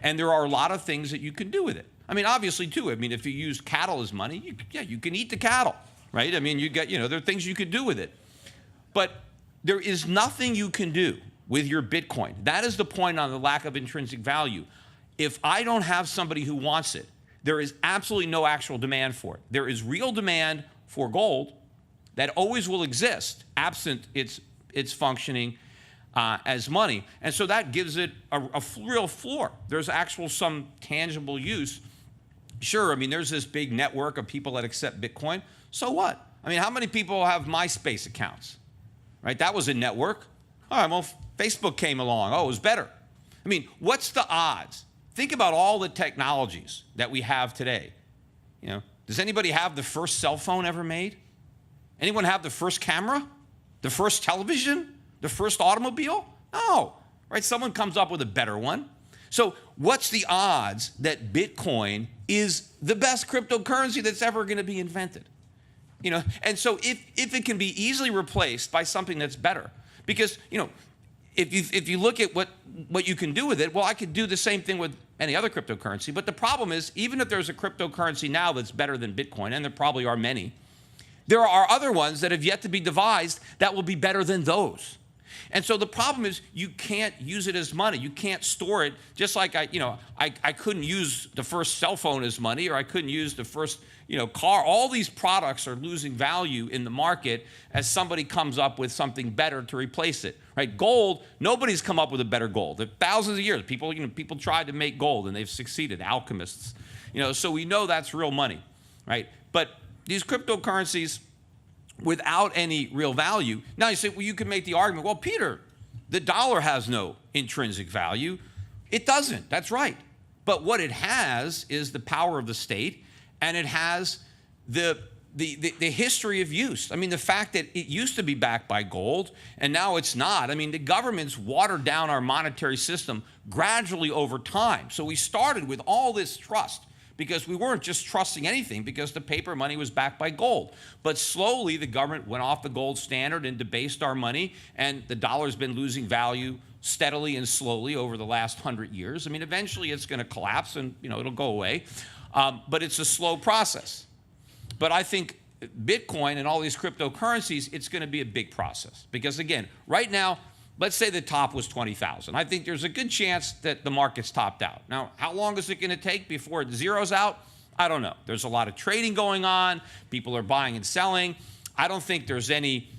and there are a lot of things that you can do with it. I mean, obviously, too, I mean, if you use cattle as money, you can eat the cattle, right? I mean, there are things you could do with it. But there is nothing you can do with your Bitcoin. That is the point on the lack of intrinsic value. If I don't have somebody who wants it, there is absolutely no actual demand for it. There is real demand for gold that always will exist, absent its functioning as money. And so that gives it a real floor. There's actual some tangible use. Sure, I mean, there's this big network of people that accept Bitcoin. So what? I mean, how many people have MySpace accounts? Right? That was a network. All right, well, Facebook came along. Oh, it was better. I mean, what's the odds? Think about all the technologies that we have today. Does anybody have the first cell phone ever made? Anyone have the first camera? The first television? The first automobile? No, right? Someone comes up with a better one. So what's the odds that Bitcoin is the best cryptocurrency that's ever going to be invented? And so if it can be easily replaced by something that's better, because, if you look at what you can do with it, well, I could do the same thing with any other cryptocurrency. But the problem is, even if there's a cryptocurrency now that's better than Bitcoin, and there probably are many, there are other ones that have yet to be devised that will be better than those. And so the problem is you can't use it as money. You can't store it, just like I couldn't use the first cell phone as money, or I couldn't use the first car. All these products are losing value in the market as somebody comes up with something better to replace it. Right? Gold, nobody's come up with a better gold. Thousands of years, people tried to make gold and they've succeeded. Alchemists, so we know that's real money, right? But these cryptocurrencies, without any real value. Now you say, well, you can make the argument, well, Peter, the dollar has no intrinsic value. It doesn't, that's right. But what it has is the power of the state, and it has the history of use. I mean, the fact that it used to be backed by gold, and now it's not. I mean, the government's watered down our monetary system gradually over time. So we started with all this trust, because we weren't just trusting anything because the paper money was backed by gold. But slowly, the government went off the gold standard and debased our money, and the dollar's been losing value steadily and slowly over the last 100 years. I mean, eventually it's going to collapse and it'll go away, but it's a slow process. But I think Bitcoin and all these cryptocurrencies, it's going to be a big process because, again, right now, let's say the top was 20,000. I think there's a good chance that the market's topped out. Now, how long is it going to take before it zeroes out? I don't know. There's a lot of trading going on. People are buying and selling. I don't think there's any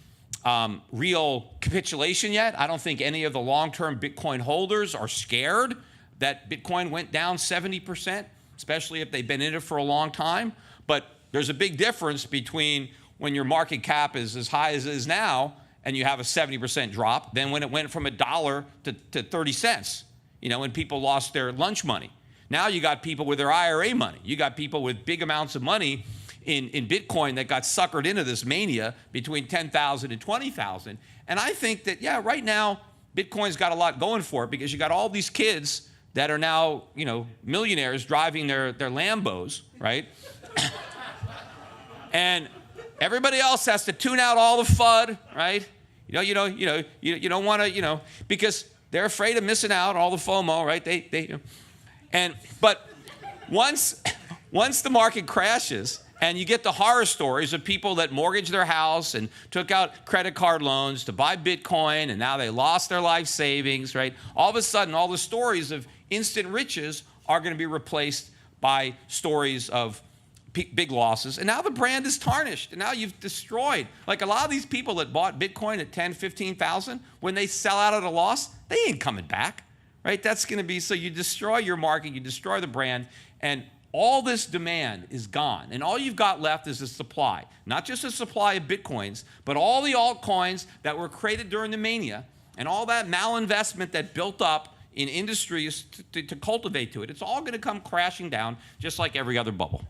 real capitulation yet. I don't think any of the long-term Bitcoin holders are scared that Bitcoin went down 70%, especially if they've been in it for a long time. But there's a big difference between when your market cap is as high as it is now and you have a 70% drop, then when it went from $1 to 30 cents, when people lost their lunch money. Now you got people with their IRA money. You got people with big amounts of money in Bitcoin that got suckered into this mania between 10,000 and 20,000. And I think that, yeah, right now, Bitcoin's got a lot going for it because you got all these kids that are now, millionaires driving their Lambos, right? And everybody else has to tune out all the FUD, right? You don't want to, because they're afraid of missing out, all the FOMO, right? But once the market crashes And you get the horror stories of people that mortgaged their house and took out credit card loans to buy Bitcoin, and now they lost their life savings, right? All of a sudden, all the stories of instant riches are going to be replaced by stories of big losses. And now the brand is tarnished, and now you've destroyed. Like a lot of these people that bought Bitcoin at 10, 15,000, when they sell out at a loss, they ain't coming back, right? That's going to be, so you destroy your market, you destroy the brand, and all this demand is gone, and all you've got left is the supply. Not just a supply of Bitcoins, but all the altcoins that were created during the mania, and all that malinvestment that built up in industries to cultivate to it. It's all going to come crashing down, just like every other bubble.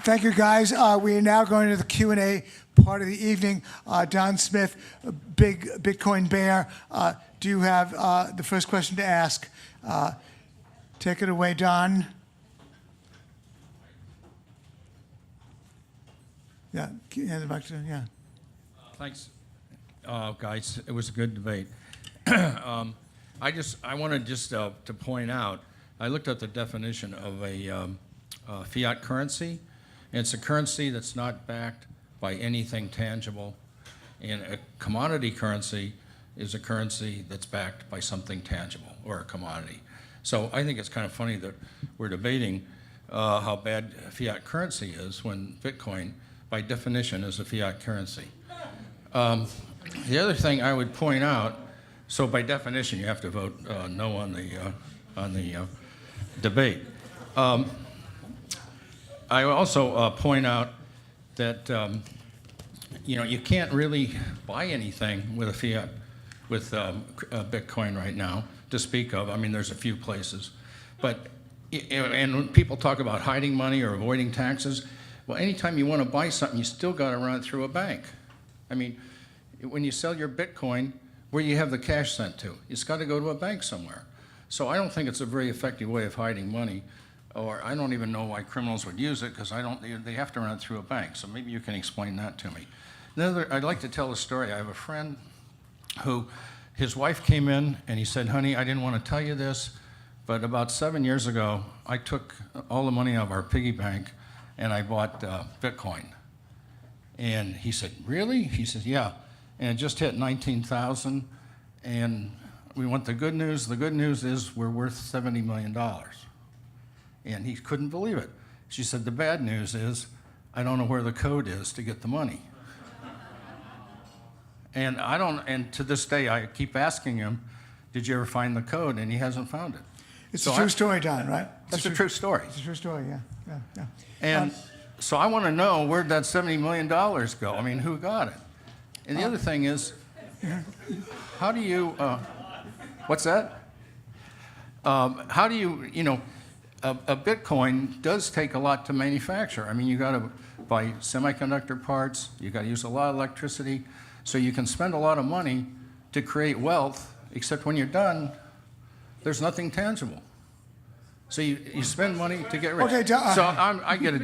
Thank you, guys. We are now going to the Q&A part of the evening. Don Smith, a big Bitcoin bear. Do you have the first question to ask? Take it away, Don. Yeah, hand it back to yeah. Thanks, guys. It was a good debate. I wanted just to point out, I looked at the definition of a fiat currency. And it's a currency that's not backed by anything tangible. And a commodity currency is a currency that's backed by something tangible or a commodity. So I think it's kind of funny that we're debating how bad fiat currency is when Bitcoin, by definition, is a fiat currency. The other thing I would point out, so by definition, you have to vote no on the debate. I also point out that you can't really buy anything with a fiat, with Bitcoin right now to speak of. I mean, there's a few places, but and when people talk about hiding money or avoiding taxes, well, anytime you want to buy something, you still got to run it through a bank. I mean, when you sell your Bitcoin, where do you have the cash sent to? It's got to go to a bank somewhere. So I don't think it's a very effective way of hiding money. Or I don't even know why criminals would use it, because they have to run it through a bank. So maybe you can explain that to me. I'd like to tell a story. I have a friend who, his wife came in and he said, honey, I didn't want to tell you this, but about 7 years ago, I took all the money out of our piggy bank and I bought Bitcoin. And he said, really? He said, yeah. And it just hit 19,000. And we want the good news. The good news is we're worth $70 million. And he couldn't believe it. She said, the bad news is I don't know where the code is to get the money. And to this day, I keep asking him, did you ever find the code? And he hasn't found it. It's a true story, Don, right? That's a true story. It's a true story, yeah. And so I want to know, where'd that $70 million go? I mean, who got it? And the other thing is, how do you, what's that? How do you, a Bitcoin does take a lot to manufacture. I mean, you got to buy semiconductor parts, you got to use a lot of electricity, so you can spend a lot of money to create wealth, except when you're done, there's nothing tangible. So you spend money to get rich. Okay, Don, so I get it.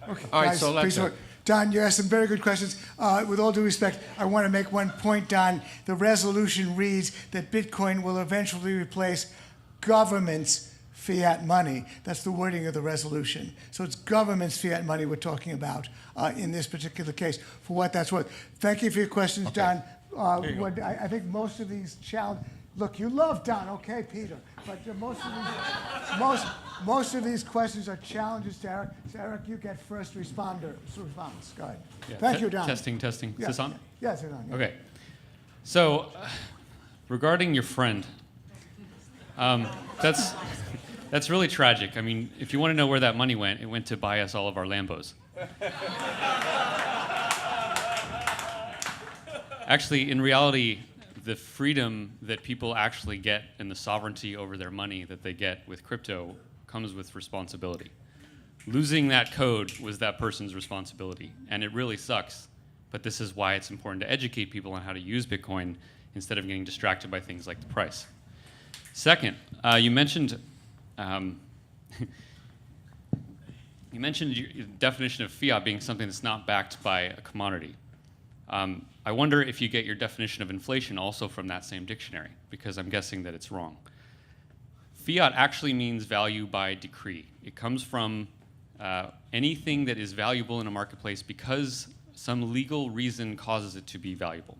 Okay, all right, guys, so let's. Don, you asked some very good questions. With all due respect, I want to make one point, Don. The resolution reads that Bitcoin will eventually replace government's fiat money. That's the wording of the resolution. So it's government's fiat money we're talking about in this particular case, for what that's worth. Thank you for your questions, okay. Don. I think most of these look, you love Don, okay, Peter, but most of these questions are challenges to Eric. So Eric, you get first response. Go ahead. Yeah. Thank you, Don. Testing. Is this on? Yes, it's on. Yeah. Okay. So, regarding your friend, that's really tragic. I mean, if you want to know where that money went, it went to buy us all of our Lambos. Actually, in reality, the freedom that people actually get and the sovereignty over their money that they get with crypto comes with responsibility. Losing that code was that person's responsibility, and it really sucks. But this is why it's important to educate people on how to use Bitcoin instead of getting distracted by things like the price. Second, you mentioned your definition of fiat being something that's not backed by a commodity. I wonder if you get your definition of inflation also from that same dictionary, because I'm guessing that it's wrong. Fiat actually means value by decree. It comes from anything that is valuable in a marketplace because some legal reason causes it to be valuable.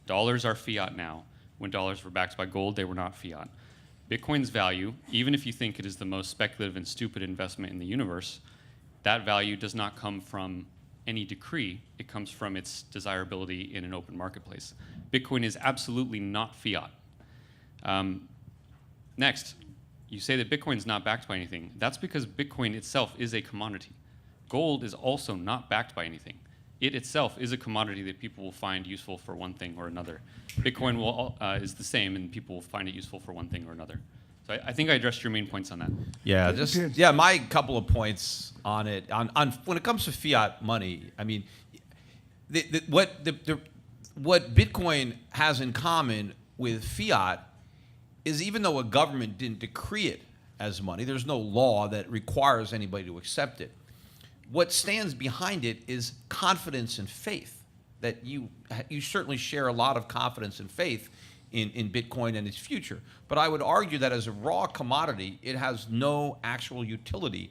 Dollars are fiat now. When dollars were backed by gold, they were not fiat. Bitcoin's value, even if you think it is the most speculative and stupid investment in the universe, that value does not come from any decree. It comes from its desirability in an open marketplace. Bitcoin is absolutely not fiat. Next, you say that Bitcoin is not backed by anything. That's because Bitcoin itself is a commodity. Gold is also not backed by anything. It itself is a commodity that people will find useful for one thing or another. Bitcoin is the same, and people will find it useful for one thing or another. So I think I addressed your main points on that. Yeah, my couple of points on it. On when it comes to fiat money, I mean, what Bitcoin has in common with fiat is even though a government didn't decree it as money, there's no law that requires anybody to accept it. What stands behind it is confidence and faith, that you certainly share a lot of confidence and faith in Bitcoin and its future. But I would argue that as a raw commodity, it has no actual utility,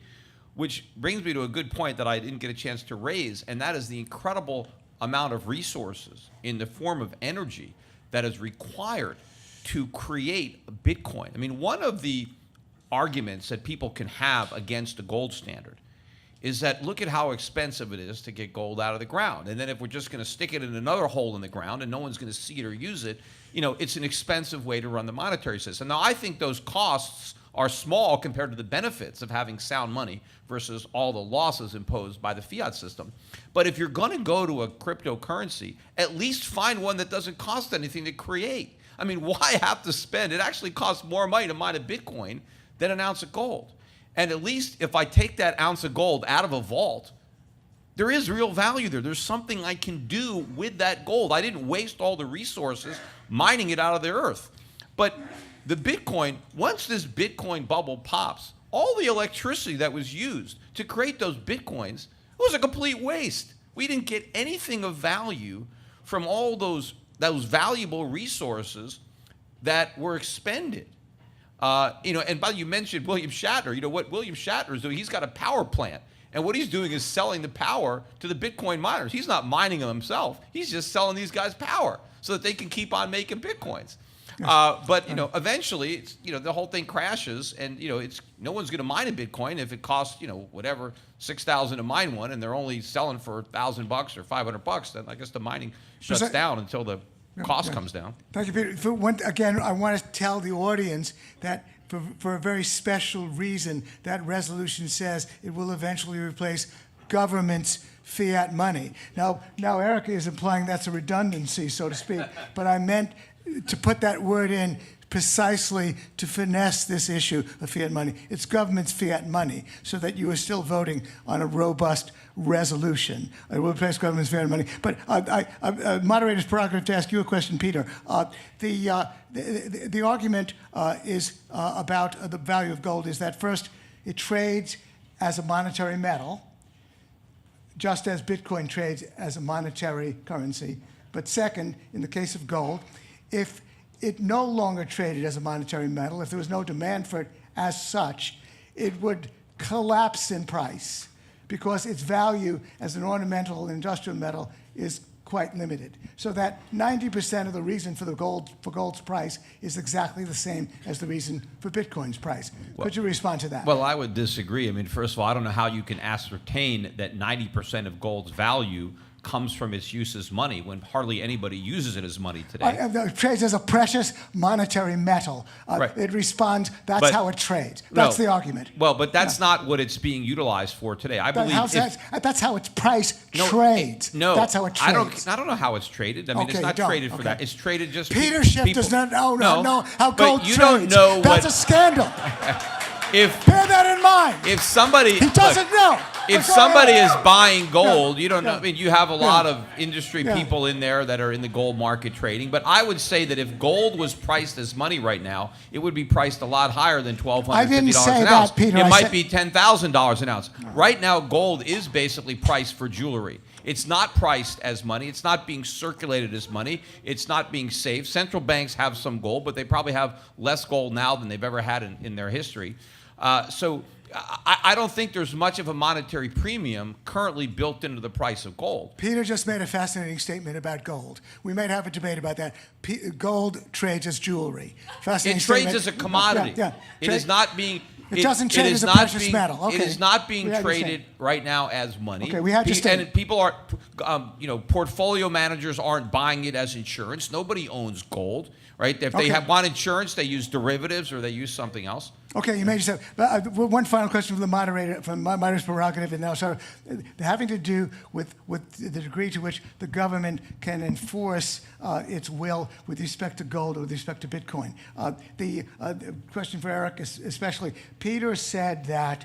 which brings me to a good point that I didn't get a chance to raise, and that is the incredible amount of resources in the form of energy that is required to create a Bitcoin. I mean, one of the arguments that people can have against the gold standard is that look at how expensive it is to get gold out of the ground. And then if we're just going to stick it in another hole in the ground and no one's going to see it or use it, it's an expensive way to run the monetary system. Now, I think those costs are small compared to the benefits of having sound money versus all the losses imposed by the fiat system. But if you're going to go to a cryptocurrency, at least find one that doesn't cost anything to create. I mean, why have to spend? It actually costs more money to mine a Bitcoin than an ounce of gold. And at least if I take that ounce of gold out of a vault, there is real value there. There's something I can do with that gold. I didn't waste all the resources mining it out of the earth. But the Bitcoin, once this Bitcoin bubble pops, all the electricity that was used to create those Bitcoins was a complete waste. We didn't get anything of value from all those valuable resources that were expended. And you mentioned William Shatner. What William Shatner is doing, he's got a power plant. And what he's doing is selling the power to the Bitcoin miners. He's not mining them himself. He's just selling these guys power so that they can keep on making Bitcoins. But eventually, the whole thing crashes, and no one's going to mine a Bitcoin if it costs whatever $6,000 to mine one, and they're only selling for $1,000 or $500. Then I guess the mining shuts down until the cost comes down. Thank you, Peter. Again, I want to tell the audience that for a very special reason, that resolution says it will eventually replace government's fiat money. Now Erica is implying that's a redundancy, so to speak, but I meant to put that word in precisely to finesse this issue of fiat money. It's government's fiat money, so that you are still voting on a robust resolution. It will replace government's fiat money. But moderator's prerogative to ask you a question, Peter. The argument is about the value of gold is that first, it trades as a monetary metal, just as Bitcoin trades as a monetary currency. But second, in the case of gold, if it no longer traded as a monetary metal, if there was no demand for it as such, it would collapse in price because its value as an ornamental industrial metal is quite limited. So that 90% of the reason for gold's price is exactly the same as the reason for Bitcoin's price. Could you respond to that? Well, I would disagree. I mean, first of all, I don't know how you can ascertain that 90% of gold's value comes from its use as money when hardly anybody uses it as money today. It trades as a precious monetary metal. Right. It responds, that's how it trades. That's the argument. Well, but that's not what it's being utilized for today. I believe that's how its price trades. No, that's how it trades. I don't know how it's traded. I mean, it's not traded for that. It's traded just Peter Schiff does not know how gold trades. You don't know that's a scandal. Bear that in mind. if somebody He doesn't know. if But go somebody ahead. is buying gold, you don't know. Yeah. I mean, you have a lot Yeah. of industry Yeah. people in there that are in the gold market trading. But I would say that if gold was priced as money right now, it would be priced a lot higher than $1,250 I didn't say an that, ounce. Peter. It I might said- be $10,000 an ounce. Right now, gold is basically priced for jewelry. It's not priced as money. It's not being circulated as money. It's not being saved. Central banks have some gold, but they probably have less gold now than they've ever had in their history. So I don't think there's much of a monetary premium currently built into the price of gold. Peter just made a fascinating statement about gold. We might have a debate about that. Gold trades as jewelry. Fascinating It trades statement. as a commodity. Yeah. It is not being. It doesn't trade is as a not precious being- metal. Okay. It is not being We understand. traded right now as money. Okay, we had your statement. And people are, portfolio managers aren't buying it as insurance. Nobody owns gold, right? If they Okay. want insurance, they use derivatives or they use something else. Okay, you made yourself. One final question from the moderator, from my moderator's prerogative, and now, sort of having to do with the degree to which the government can enforce its will with respect to gold or with respect to Bitcoin. The question for Eric, especially, Peter said that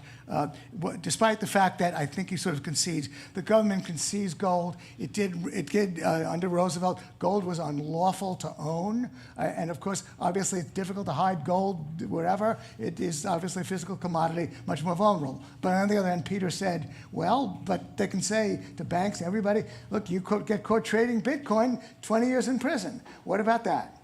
despite the fact that I think he sort of concedes, the government concedes gold. It did under Roosevelt. Gold was unlawful to own, and of course, obviously, it's difficult to hide gold wherever. It is obviously a physical commodity, much more vulnerable. But on the other hand, Peter said, well, but they can say to banks, everybody, look, you get caught trading Bitcoin, 20 years in prison. What about that?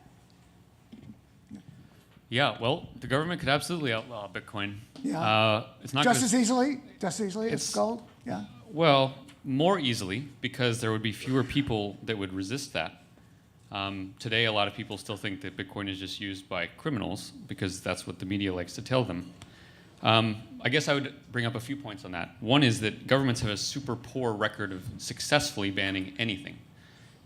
Yeah, well, the government could absolutely outlaw Bitcoin. Yeah. It's not Just gonna- as easily as It's- gold? Yeah. Well, more easily, because there would be fewer people that would resist that. Today, a lot of people still think that Bitcoin is just used by criminals because that's what the media likes to tell them. I guess I would bring up a few points on that. One is that governments have a super poor record of successfully banning anything.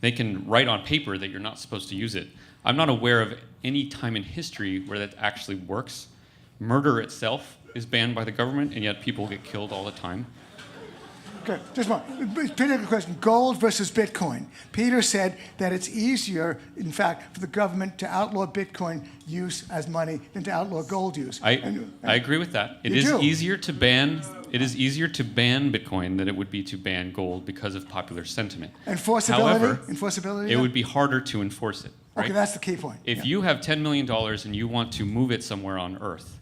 They can write on paper that you're not supposed to use it. I'm not aware of any time in history where that actually works. Murder itself is banned by the government, and yet people get killed all the time. Okay, just one. Peter, question. Gold versus Bitcoin. Peter said that it's easier, in fact, for the government to outlaw Bitcoin use as money than to outlaw gold use. I agree with that. It You is do? easier to ban. It is easier to ban Bitcoin than it would be to ban gold because of popular sentiment. Enforceability? However, Enforceability? it would be harder to enforce it. Right? Okay, that's the key point. If Yeah. you have $10 million and you want to move it somewhere on Earth,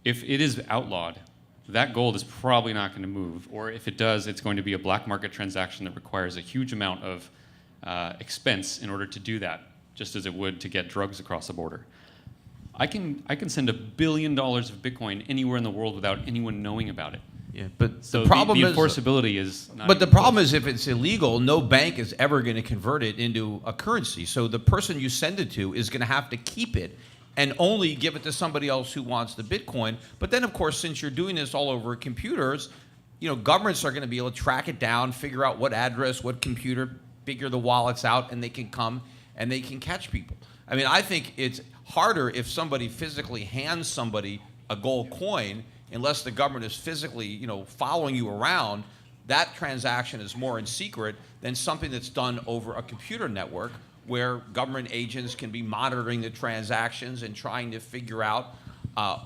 if it is outlawed, that gold is probably not going to move. Or if it does, it's going to be a black market transaction that requires a huge amount of expense in order to do that, just as it would to get drugs across the border. I can send $1 billion of Bitcoin anywhere in the world without anyone knowing about it. Yeah, but So the problem the is enforceability is not But the even problem close. is if it's illegal, no bank is ever going to convert it into a currency. So the person you send it to is going to have to keep it and only give it to somebody else who wants the Bitcoin. But then, of course, since you're doing this all over computers, governments are going to be able to track it down, figure out what address, what computer, figure the wallets out, and they can come and they can catch people. I mean, I think it's harder if somebody physically hands somebody a gold coin, unless the government is physically, following you around. That transaction is more in secret than something that's done over a computer network where government agents can be monitoring the transactions and trying to figure out,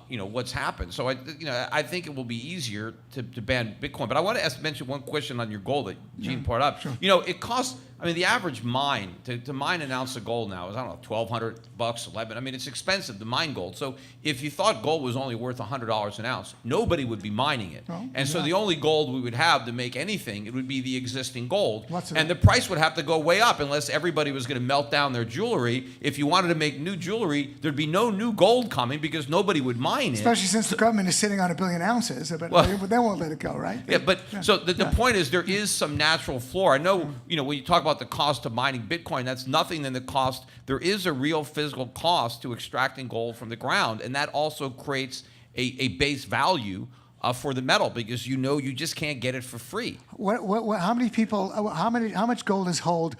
what's happened. So I think it will be easier to ban Bitcoin. But I want to mention one question on your gold that Gene brought up. Sure. It costs. I mean, the average mine to mine an ounce of gold now is, I don't know, $1,200, $11. I mean, it's expensive to mine gold. So if you thought gold was only worth $100 an ounce, nobody would be mining it. No, and so the only gold we would have to make anything, it would be the existing gold. And the price would have to go way up unless everybody was going to melt down their jewelry. If you wanted to make new jewelry, there'd be no new gold coming because nobody would mine it. Especially since the government is sitting on 1 billion ounces, but they won't let it go, right? Yeah, but so the point is there is some natural floor. I know, when you talk about the cost of mining Bitcoin, that's nothing than the cost. There is a real physical cost to extracting gold from the ground, and that also creates a base value for the metal because you know you just can't get it for free. How many people? How much gold is held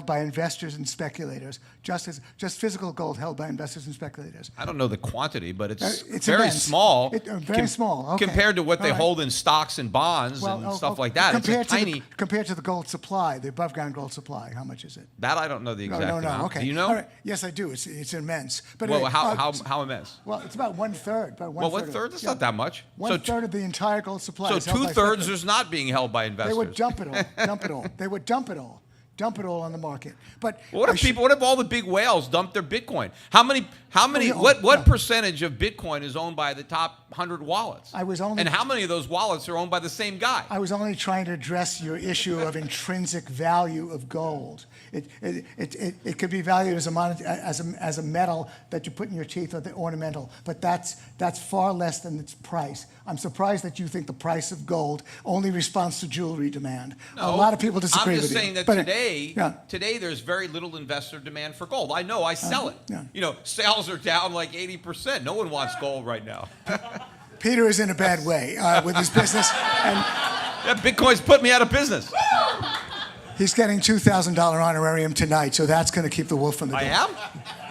by investors and speculators? Just physical gold held by investors and speculators. I don't know the quantity, but it's very immense. small. Very small. Okay. Compared to what they All right. hold in stocks and bonds and stuff like that. It's tiny. Compared to the gold supply, the above ground gold supply, how much is it? That I don't know the exact amount. Okay. Do you know? All right. Yes, I do. It's immense. But Well, how immense? Well, it's about one third. Well, one third. That's not that much. One third of the entire gold supply. So is held by 2/3 speculators. is not being held by investors. They would dump it all. Dump it all. They would dump it all. Dump it all on the market. But What if all the big whales dump their Bitcoin? How many? What percentage of Bitcoin is owned by the top 100 wallets? And how many of those wallets are owned by the same guy? I was only trying to address your issue of intrinsic value of gold. It could be valued as a metal that you put in your teeth or the ornamental, but that's far less than its price. I'm surprised that you think the price of gold only responds to jewelry demand. A lot of people disagree with you. I'm just saying that today there's very little investor demand for gold. I know, I sell it. Yeah. You know, sales are down like 80%. No one wants gold right now. Peter is in a bad way with his business, and Bitcoin's put me out of business. he's getting $2,000 honorarium tonight, so that's going to keep the wolf from the door. I am?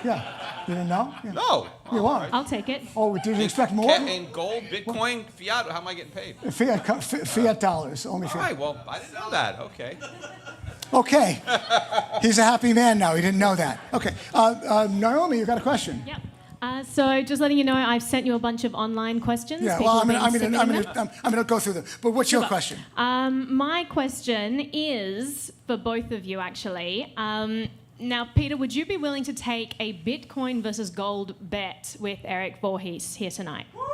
Yeah. You didn't know? Yeah. No. You are. I'll take it. Oh, did you expect more? In gold, Bitcoin, fiat, how am I getting paid? Fiat dollars, only All fiat. right, well, I didn't know that. Okay. Okay. He's a happy man now. He didn't know that. Okay. Naomi, you got a question? Yep. So just letting you know, I've sent you a bunch of online questions. Yeah. People Well, have I'm been submitting them. going to go through them. But what's your question? My question is for both of you, actually. Now, Peter, would you be willing to take a Bitcoin versus gold bet with Eric Voorhees here tonight? Well,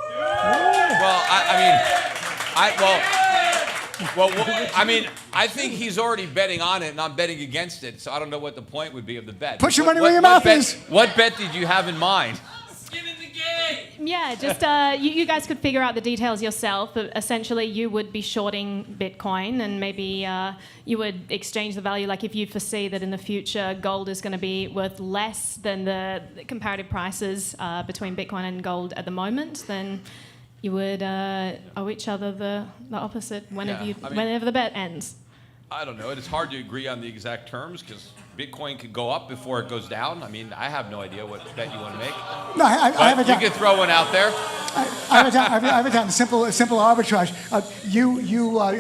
I think he's already betting on it, and I'm betting against it, so I don't know what the point would be of the bet. Put your money where your mouth is. What bet did you have in mind? Skin in the game. Yeah, just you guys could figure out the details yourself. But essentially, you would be shorting Bitcoin, and maybe you would exchange the value. Like if you foresee that in the future gold is going to be worth less than the comparative prices between Bitcoin and gold at the moment, then you would owe each other the opposite whenever the bet ends. I don't know. It's hard to agree on the exact terms because Bitcoin could go up before it goes down. I mean, I have no idea what bet you want to make. No, I have a You could throw one out there. I have a time. Simple arbitrage.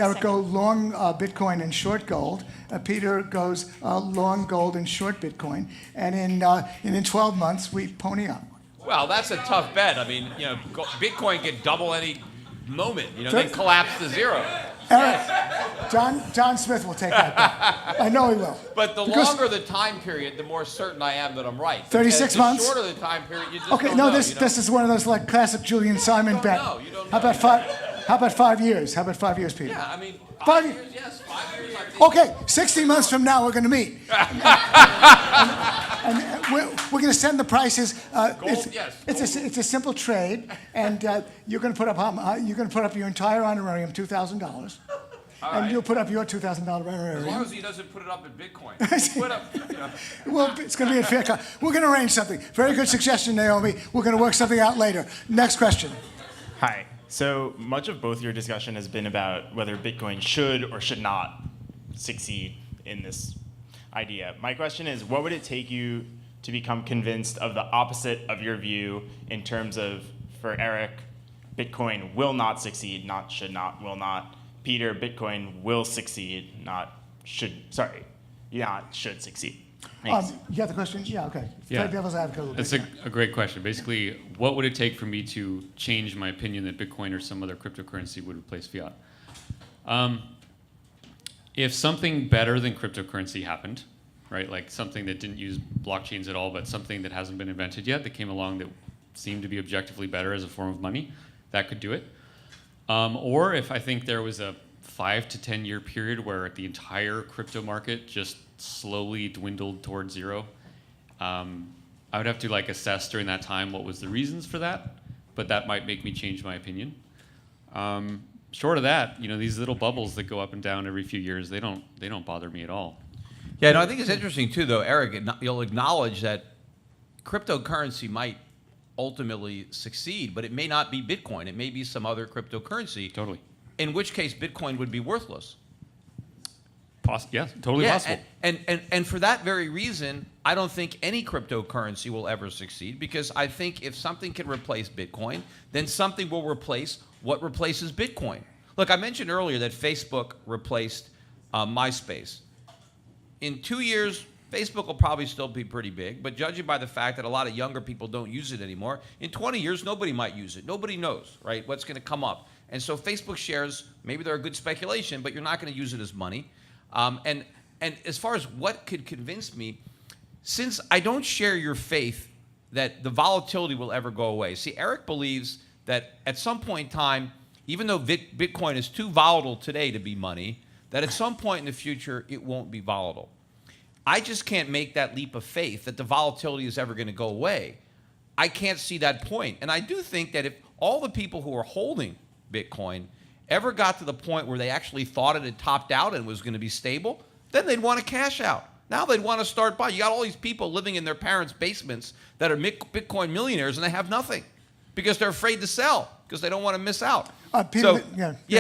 Eric, go long Bitcoin and short gold. Peter goes long gold and short Bitcoin. And in 12 months, we pony up. Well, that's a tough bet. I mean, you know, Bitcoin could double any moment. You know, they collapse to zero. Eric, John Smith will take that bet. I know he will. But the longer the time period, the more certain I am that I'm right. 36 months? The shorter the time period, you just Okay, don't no, know. this is one of those like classic Julian Simon bet. know. You don't How know. about 5 years? How about 5 years, Peter? Yeah, I mean, 5 years, yes, 5 years. I think. Okay, 60 months from now, we're going to meet. and we're going to send the prices. It's a simple trade, and you're going to put up your entire honorarium, $2,000, and you'll put up your $2,000 honorarium. As long as he doesn't put it up in Bitcoin. Put up, you know. Well, it's going to be a fair cut. We're going to arrange something. Very good suggestion, Naomi. We're going to work something out later. Next question. Hi. So much of both your discussion has been about whether Bitcoin should or should not succeed in this idea. My question is, what would it take you to become convinced of the opposite of your view in terms of, for Eric, Bitcoin will not succeed, not should not, will not. Peter, Bitcoin will succeed, not should succeed. Thanks. You got the question? Yeah, okay. Yeah. Play devil's advocate a little That's bit. a great question. Basically, what would it take for me to change my opinion that Bitcoin or some other cryptocurrency would replace fiat? If something better than cryptocurrency happened, right, like something that didn't use blockchains at all, but something that hasn't been invented yet that came along that seemed to be objectively better as a form of money, that could do it. Or if I think there was a 5 to 10 year period where the entire crypto market just slowly dwindled towards zero, I would have to assess during that time what was the reasons for that, but that might make me change my opinion. Short of that, these little bubbles that go up and down every few years, they don't bother me at all. Yeah, no, I think it's interesting too, though, Eric. You'll acknowledge that cryptocurrency might ultimately succeed, but it may not be Bitcoin. It may be some other cryptocurrency. Totally. In which case, Bitcoin would be worthless. Yes, totally possible. And for that very reason, I don't think any cryptocurrency will ever succeed, because I think if something can replace Bitcoin, then something will replace what replaces Bitcoin. Look, I mentioned earlier that Facebook replaced MySpace. In 2 years, Facebook will probably still be pretty big, but judging by the fact that a lot of younger people don't use it anymore, in 20 years, nobody might use it. Nobody knows, right, what's going to come up. And so Facebook shares, maybe they're a good speculation, but you're not going to use it as money. And as far as what could convince me, since I don't share your faith that the volatility will ever go away. See, Eric believes that at some point in time, even though Bitcoin is too volatile today to be money, that at some point in the future, it won't be volatile. I just can't make that leap of faith that the volatility is ever going to go away. I can't see that point. And I do think that if all the people who are holding Bitcoin ever got to the point where they actually thought it had topped out and was going to be stable, then they'd want to cash out. Now they'd want to start buying. You got all these people living in their parents' basements that are Bitcoin millionaires, and they have nothing because they're afraid to sell because they don't want to miss out. Peter,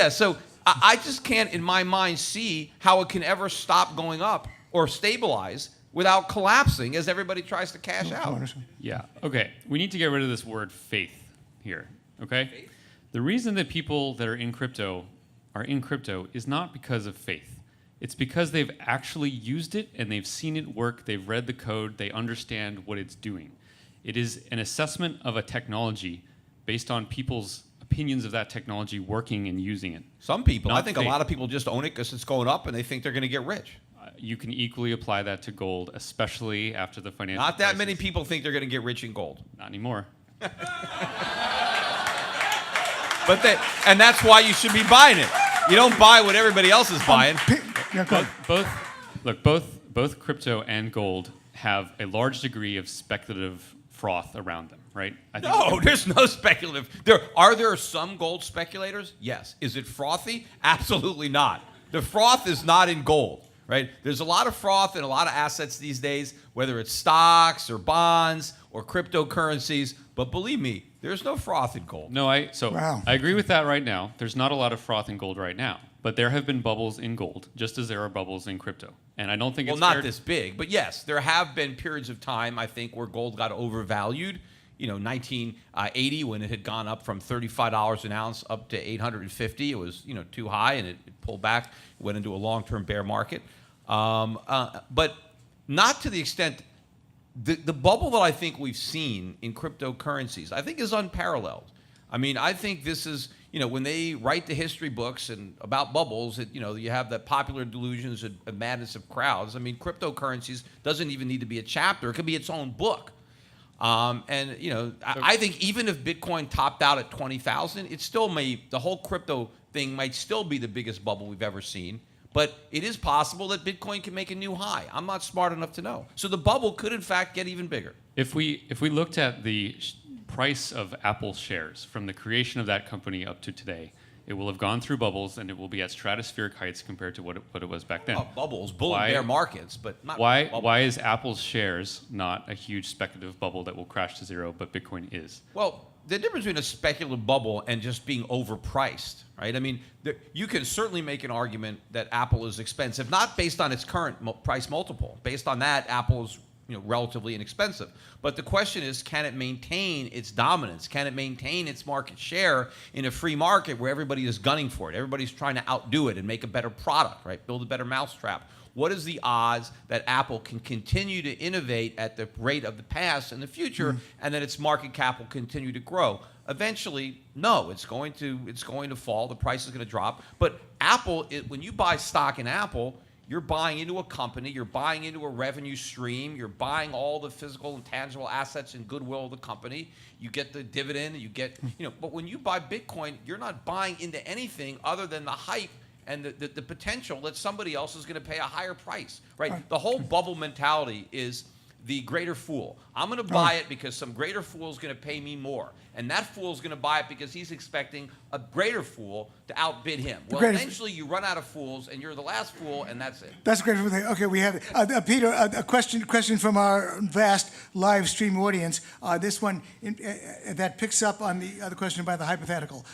So I just can't, in my mind, see how it can ever stop going up or stabilize without collapsing as everybody tries to cash out. Yeah. Okay. We need to get rid of this word faith here. Okay. Faith? The reason that people that are in crypto is not because of faith. It's because they've actually used it and they've seen it work. They've read the code. They understand what it's doing. It is an assessment of a technology based on people's opinions of that technology working and using it. Some people, Not I think faith. a lot of people just own it because it's going up and they think they're going to get rich. You can equally apply that to gold, especially after the financial Not that many crisis. people think they're going to get rich in gold. Not anymore. And that's why you should be buying it. You don't buy what everybody else is buying. Both crypto and gold have a large degree of speculative froth around them, right? No, there's no speculative. Are there some gold speculators? Yes. Is it frothy? Absolutely not. The froth is not in gold, right? There's a lot of froth in a lot of assets these days, whether it's stocks or bonds or cryptocurrencies. But believe me, there's no froth in gold. No, I Wow. agree with that right now. There's not a lot of froth in gold right now, but there have been bubbles in gold, just as there are bubbles in crypto. And I don't think Well, it's not fair this big, but yes, there have been periods of time, I think, where gold got overvalued. 1980, when it had gone up from $35 an ounce up to $850, it was too high, and it pulled back, went into a long-term bear market. But not to the extent. The bubble that I think we've seen in cryptocurrencies, I think, is unparalleled. I mean, I think this is, when they write the history books and about bubbles, you have that popular delusions and madness of crowds. I mean, cryptocurrencies doesn't even need to be a chapter. It could be its own book. I think even if Bitcoin topped out at 20,000, it still the whole crypto thing might still be the biggest bubble we've ever seen. But it is possible that Bitcoin can make a new high. I'm not smart enough to know. So the bubble could, in fact, get even bigger. If we looked at the price of Apple shares from the creation of that company up to today, it will have gone through bubbles and it will be at stratospheric heights compared to what it was back then. Bubbles, bull and bear markets, but not bubbles. Why is Apple's shares not a huge speculative bubble that will crash to zero, but Bitcoin is? Well, the difference between a speculative bubble and just being overpriced, right? I mean, you can certainly make an argument that Apple is expensive, not based on its current price multiple. Based on that, Apple is relatively inexpensive. But the question is, can it maintain its dominance? Can it maintain its market share in a free market where everybody is gunning for it? Everybody's trying to outdo it and make a better product, right? Build a better mousetrap. What is the odds that Apple can continue to innovate at the rate of the past and the future, and that its market cap will continue to grow? Eventually, no, it's going to fall. The price is going to drop. But Apple, when you buy stock in Apple, you're buying into a company, you're buying into a revenue stream, you're buying all the physical and tangible assets and goodwill of the company. You get the dividend, but when you buy Bitcoin, you're not buying into anything other than the hype and the potential that somebody else is going to pay a higher price, right? The whole bubble mentality is the greater fool. I'm going to buy it because some greater fool is going to pay me more. And that fool is going to buy it because he's expecting a greater fool to outbid him. Well, eventually you run out of fools, and you're the last fool, and that's it. That's a great thing. Okay, we have Peter. A question from our vast live stream audience. This one that picks up on the other question about the hypothetical.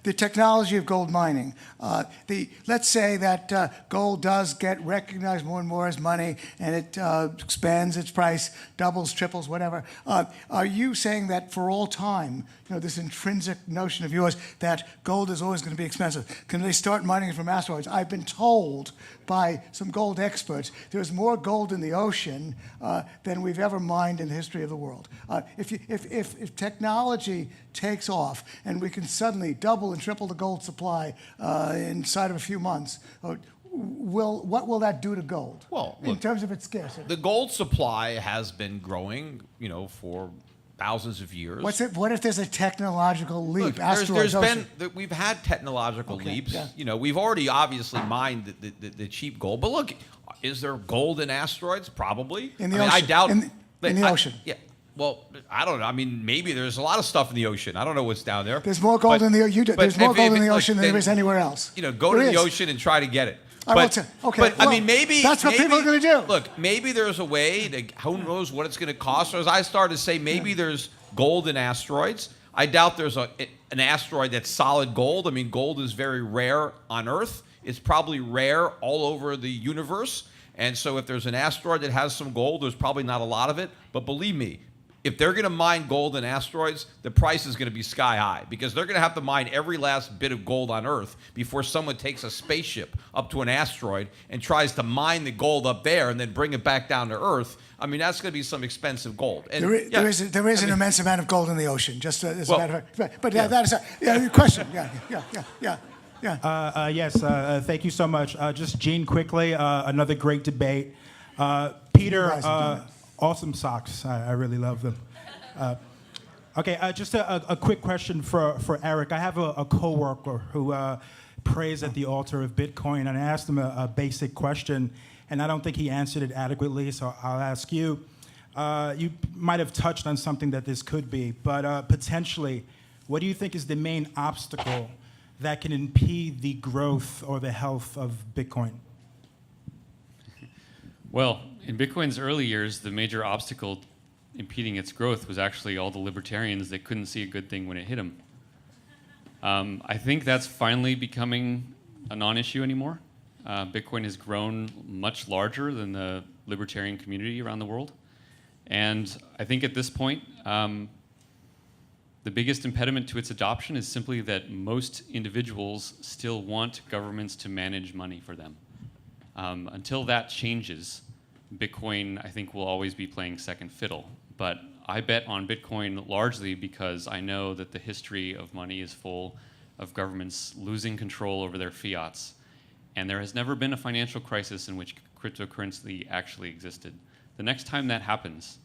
The technology of gold mining. Let's say that gold does get recognized more and more as money, and it expands its price, doubles, triples, whatever. Are you saying that for all time, this intrinsic notion of yours that gold is always going to be expensive? Can they start mining it from asteroids? I've been told by some gold experts there's more gold in the ocean than we've ever mined in the history of the world. If technology takes off and we can suddenly double and triple the gold supply inside of a few months, what will that do to gold? Well, in look, terms of its scarcity? the gold supply has been growing, for thousands of years. What if there's a technological leap? Look, Asteroids, we've had technological Okay, leaps. yeah. We've already obviously mined the cheap gold. But look, is there gold in asteroids? Probably. In the I mean, ocean. I doubt. In the ocean. Yeah. Well, I don't know. I mean, maybe there's a lot of stuff in the ocean. I don't know what's down there. There's more gold in the there's more gold in the ocean than there is anywhere else. Go to There the is. ocean and try to get it. Okay. But I well, mean, maybe that's what people are going to do. Look, maybe there's a way to. Who knows what it's going to cost? Or as I started to say, maybe there's gold in asteroids. I doubt there's an asteroid that's solid gold. I mean, gold is very rare on Earth. It's probably rare all over the universe. And so if there's an asteroid that has some gold, there's probably not a lot of it. But believe me, if they're going to mine gold in asteroids, the price is going to be sky high because they're going to have to mine every last bit of gold on Earth before someone takes a spaceship up to an asteroid and tries to mine the gold up there and then bring it back down to Earth. I mean, that's going to be some expensive gold. And There is an immense amount of gold in the ocean, just as a matter of fact. But that is a question. Yeah. Yes, thank you so much. Just Gene, quickly, another great debate. Peter, guys are doing it. awesome socks. I really love them. Okay, just a quick question for Eric. I have a coworker who prays at the altar of Bitcoin, and I asked him a basic question, and I don't think he answered it adequately, so I'll ask you. You might have touched on something that this could be, but potentially, what do you think is the main obstacle that can impede the growth or the health of Bitcoin? Well, in Bitcoin's early years, the major obstacle impeding its growth was actually all the libertarians that couldn't see a good thing when it hit them. I think that's finally becoming a non-issue anymore. Bitcoin has grown much larger than the libertarian community around the world. And I think at this point, the biggest impediment to its adoption is simply that most individuals still want governments to manage money for them. Until that changes, Bitcoin, I think, will always be playing second fiddle. But I bet on Bitcoin largely because I know that the history of money is full of governments losing control over their fiats. And there has never been a financial crisis in which cryptocurrency actually existed. The next time that happens,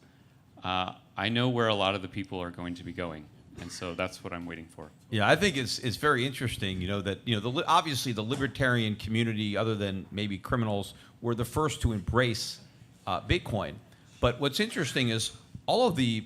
I know where a lot of the people are going to be going. And so that's what I'm waiting for. Yeah, I think it's very interesting, that obviously the libertarian community, other than maybe criminals, were the first to embrace Bitcoin. But what's interesting is all of the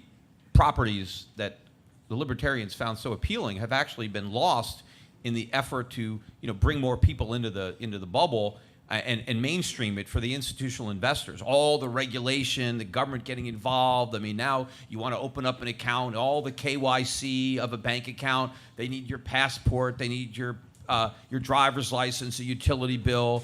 properties that the libertarians found so appealing have actually been lost in the effort to bring more people into the bubble and mainstream it for the institutional investors. All the regulation, the government getting involved. I mean, now you want to open up an account, all the KYC of a bank account. They need your passport. They need your driver's license, a utility bill.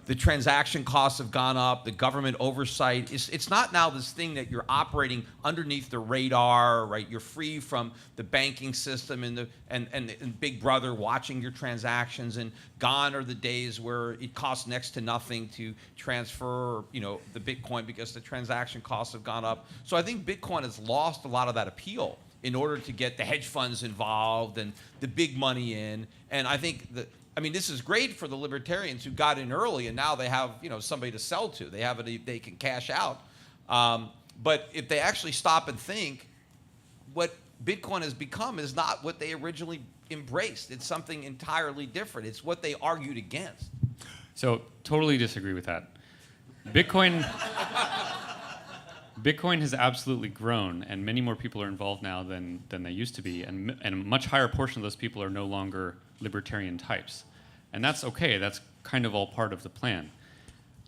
The transaction costs have gone up. The government oversight. It's not now this thing that you're operating underneath the radar, right? You're free from the banking system and Big Brother watching your transactions. And gone are the days where it costs next to nothing to transfer, the Bitcoin because the transaction costs have gone up. So I think Bitcoin has lost a lot of that appeal in order to get the hedge funds involved and the big money in. And I think that. I mean, this is great for the libertarians who got in early, and now they have somebody to sell to. They have it; they can cash out. But if they actually stop and think, what Bitcoin has become is not what they originally embraced. It's something entirely different. It's what they argued against. So totally disagree with that. Bitcoin Bitcoin has absolutely grown, and many more people are involved now than they used to be, and a much higher portion of those people are no longer libertarian types. And that's okay, that's kind of all part of the plan.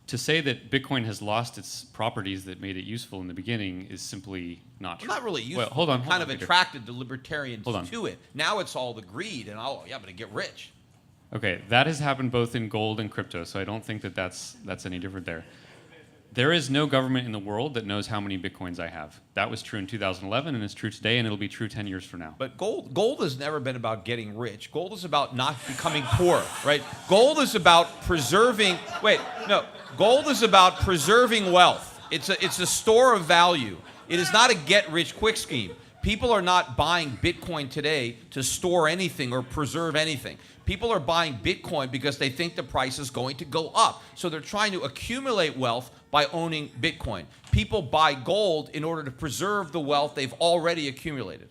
To say that Bitcoin has lost its properties that made it useful in the beginning is simply not true. Well, not really useful. Well, hold on, kind of Peter. attracted the libertarians Hold on. to it. Now it's all the greed, and I'm going to get rich. Okay, that has happened both in gold and crypto, so I don't think that that's any different there. There is no government in the world that knows how many Bitcoins I have. That was true in 2011, and it's true today, and it'll be true 10 years from now. But gold has never been about getting rich. Gold is about not becoming poor, right? Gold is about preserving. Gold is about preserving wealth. It's a store of value. It is not a get-rich-quick scheme. People are not buying Bitcoin today to store anything or preserve anything. People are buying Bitcoin because they think the price is going to go up. So they're trying to accumulate wealth by owning Bitcoin. People buy gold in order to preserve the wealth they've already accumulated.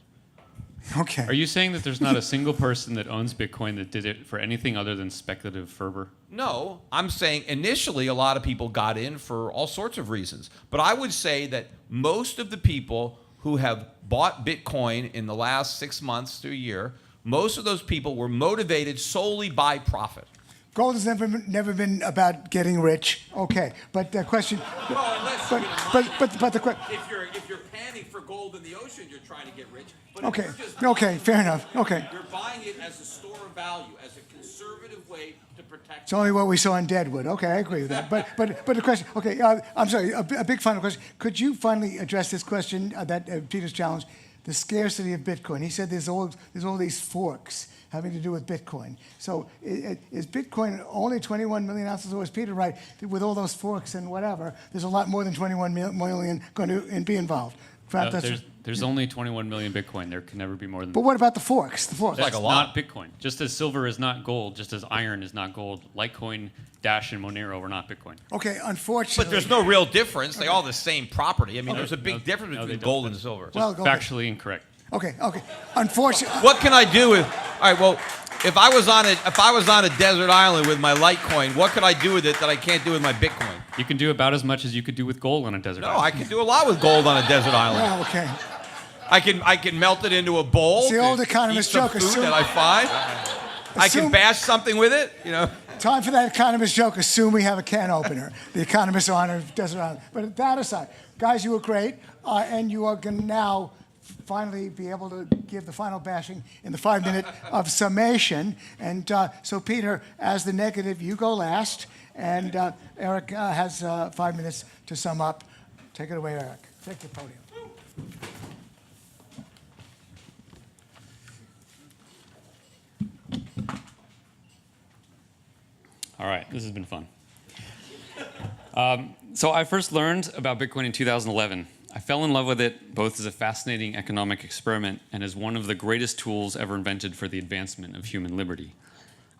Okay. Are you saying that there's not a single person that owns Bitcoin that did it for anything other than speculative fervor? No, I'm saying initially a lot of people got in for all sorts of reasons. But I would say that most of the people who have bought Bitcoin in the last 6 months to a year, most of those people were motivated solely by profit. Gold has never been about getting rich. Okay, but the question. But the question. If you're panning for gold in the ocean, you're trying to get rich. But Okay. Okay. Fair enough. Okay. You're buying it as a store of value, as a conservative way to protect. It's only what we saw in Deadwood. Okay, I agree with that. But the question. Okay, I'm sorry. A big final question. Could you finally address this question that Peter's challenged? The scarcity of Bitcoin. He said there's all these forks having to do with Bitcoin. So is Bitcoin only 21 million ounces, or is Peter right? With all those forks and whatever, there's a lot more than 21 million going to be involved. There's only 21 million Bitcoin. There can never be more than. But what about the forks? The forks. That's not Bitcoin. Just as silver is not gold, just as iron is not gold, Litecoin, Dash, and Monero are not Bitcoin. Okay, unfortunately. But there's no real difference. They all have the same property. I mean, there's a big difference between gold and silver. Well, factually incorrect. Okay. Unfortunately. What can I do with? All right. Well, if I was on a desert island with my Litecoin, what could I do with it that I can't do with my Bitcoin? You can do about as much as you could do with gold on a desert island. No, I can do a lot with gold on a desert island. Well, okay. I can melt it into a bowl. It's the old economist joke. Food that I find. I can bash something with it. You know. Time for that economist joke. Assume we have a can opener. The economist on a desert island. But that aside, guys, you were great, and you are going to now finally be able to give the final bashing in the 5-minute of summation. And so, Peter, as the negative, you go last, and Eric has 5 minutes to sum up. Take it away, Eric. Take the podium. All right, this has been fun. So I first learned about Bitcoin in 2011. I fell in love with it both as a fascinating economic experiment and as one of the greatest tools ever invented for the advancement of human liberty.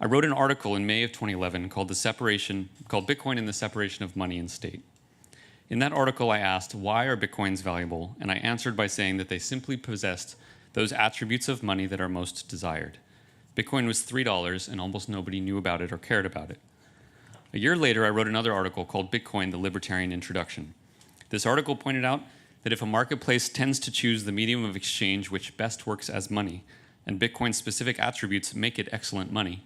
I wrote an article in May of 2011 called Bitcoin and the Separation of Money and State. In that article, I asked, why are Bitcoins valuable? And I answered by saying that they simply possessed those attributes of money that are most desired. Bitcoin was $3, and almost nobody knew about it or cared about it. A year later, I wrote another article called Bitcoin, the Libertarian Introduction. This article pointed out that if a marketplace tends to choose the medium of exchange which best works as money, and Bitcoin's specific attributes make it excellent money,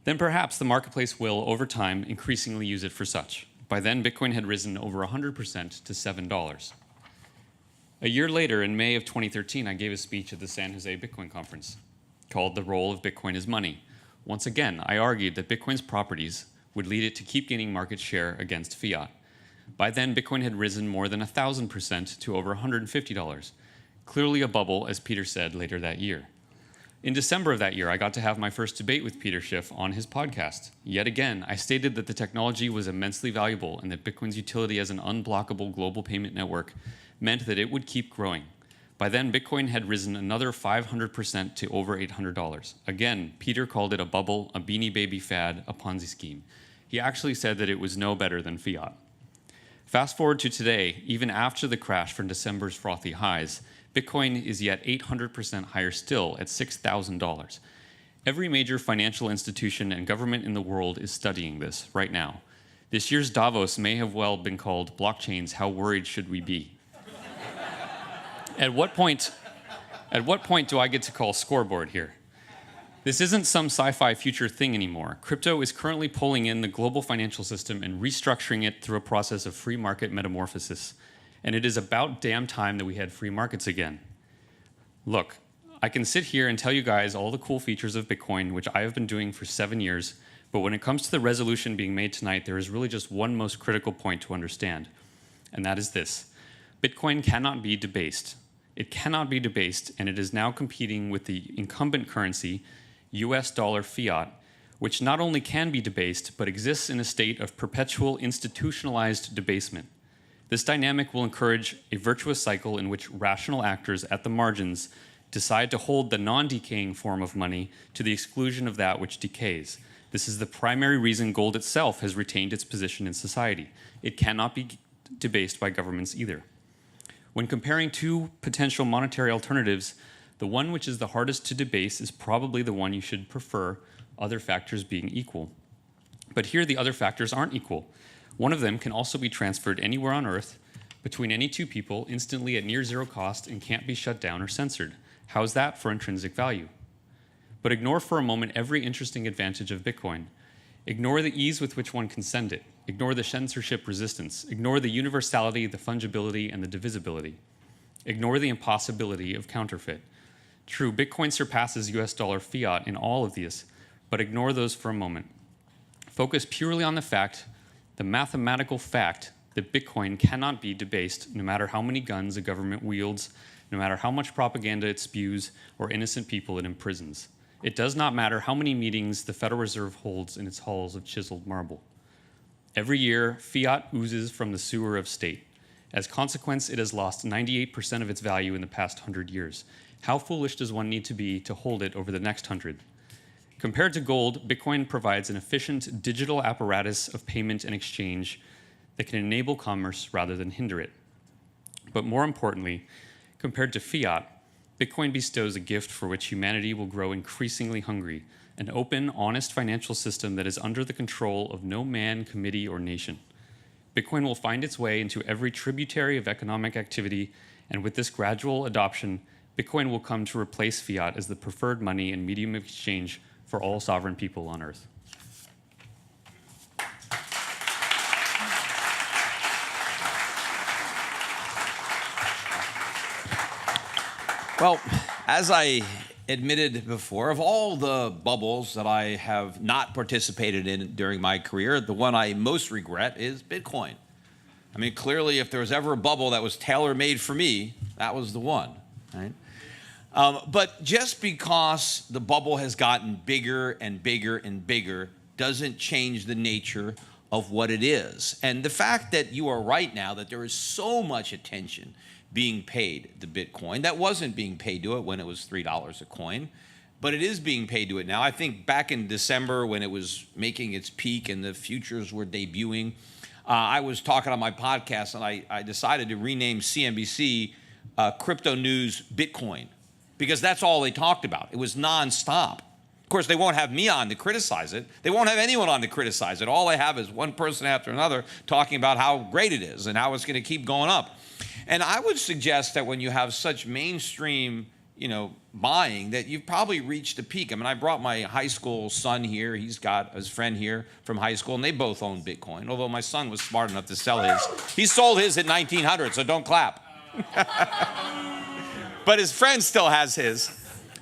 then perhaps the marketplace will, over time, increasingly use it for such. By then, Bitcoin had risen over 100% to $7. A year later, in May of 2013, I gave a speech at the San Jose Bitcoin Conference called The Role of Bitcoin as Money. Once again, I argued that Bitcoin's properties would lead it to keep gaining market share against fiat. By then, Bitcoin had risen more than 1,000% to over $150, clearly a bubble, as Peter said later that year. In December of that year, I got to have my first debate with Peter Schiff on his podcast. Yet again, I stated that the technology was immensely valuable and that Bitcoin's utility as an unblockable global payment network meant that it would keep growing. By then, Bitcoin had risen another 500% to over $800. Again, Peter called it a bubble, a Beanie Baby fad, a Ponzi scheme. He actually said that it was no better than fiat. Fast forward to today, even after the crash from December's frothy highs, Bitcoin is yet 800% higher still at $6,000. Every major financial institution and government in the world is studying this right now. This year's Davos may have well been called Blockchains, How Worried Should We Be? At what point do I get to call scoreboard here? This isn't some sci-fi future thing anymore. Crypto is currently pulling in the global financial system and restructuring it through a process of free market metamorphosis. And it is about damn time that we had free markets again. Look, I can sit here and tell you guys all the cool features of Bitcoin, which I have been doing for 7 years, but when it comes to the resolution being made tonight, there is really just one most critical point to understand, and that is this. Bitcoin cannot be debased. It cannot be debased, and it is now competing with the incumbent currency, US dollar fiat, which not only can be debased, but exists in a state of perpetual institutionalized debasement. This dynamic will encourage a virtuous cycle in which rational actors at the margins decide to hold the non-decaying form of money to the exclusion of that which decays. This is the primary reason gold itself has retained its position in society. It cannot be debased by governments either. When comparing two potential monetary alternatives, the one which is the hardest to debase is probably the one you should prefer, other factors being equal. But here the other factors aren't equal. One of them can also be transferred anywhere on Earth between any two people instantly at near zero cost and can't be shut down or censored. How's that for intrinsic value? But ignore for a moment every interesting advantage of Bitcoin. Ignore the ease with which one can send it. Ignore the censorship resistance. Ignore the universality, the fungibility, and the divisibility. Ignore the impossibility of counterfeit. True, Bitcoin surpasses US dollar fiat in all of these, but ignore those for a moment. Focus purely on the fact, the mathematical fact, that Bitcoin cannot be debased no matter how many guns a government wields, no matter how much propaganda it spews, or innocent people it imprisons. It does not matter how many meetings the Federal Reserve holds in its halls of chiseled marble. Every year, fiat oozes from the sewer of state. As a consequence, it has lost 98% of its value in the past 100 years. How foolish does one need to be to hold it over the next 100? Compared to gold, Bitcoin provides an efficient digital apparatus of payment and exchange that can enable commerce rather than hinder it. But more importantly, compared to fiat, Bitcoin bestows a gift for which humanity will grow increasingly hungry, an open, honest financial system that is under the control of no man, committee, or nation. Bitcoin will find its way into every tributary of economic activity, and with this gradual adoption, Bitcoin will come to replace fiat as the preferred money and medium of exchange for all sovereign people on Earth. Well, as I admitted before, of all the bubbles that I have not participated in during my career, the one I most regret is Bitcoin. I mean, clearly, if there was ever a bubble that was tailor-made for me, that was the one, right? But just because the bubble has gotten bigger and bigger and bigger doesn't change the nature of what it is. And the fact that you are right now, that there is so much attention being paid to Bitcoin, that wasn't being paid to it when it was $3 a coin, but it is being paid to it now. I think back in December when it was making its peak and the futures were debuting, I was talking on my podcast and I decided to rename CNBC Crypto News Bitcoin, because that's all they talked about. It was nonstop. Of course, they won't have me on to criticize it. They won't have anyone on to criticize it. All they have is one person after another talking about how great it is and how it's going to keep going up. And I would suggest that when you have such mainstream, buying, that you've probably reached a peak. I mean, I brought my high school son here. He's got his friend here from high school, and they both own Bitcoin, although my son was smart enough to sell his. He sold his at 1900, so don't clap. But his friend still has his.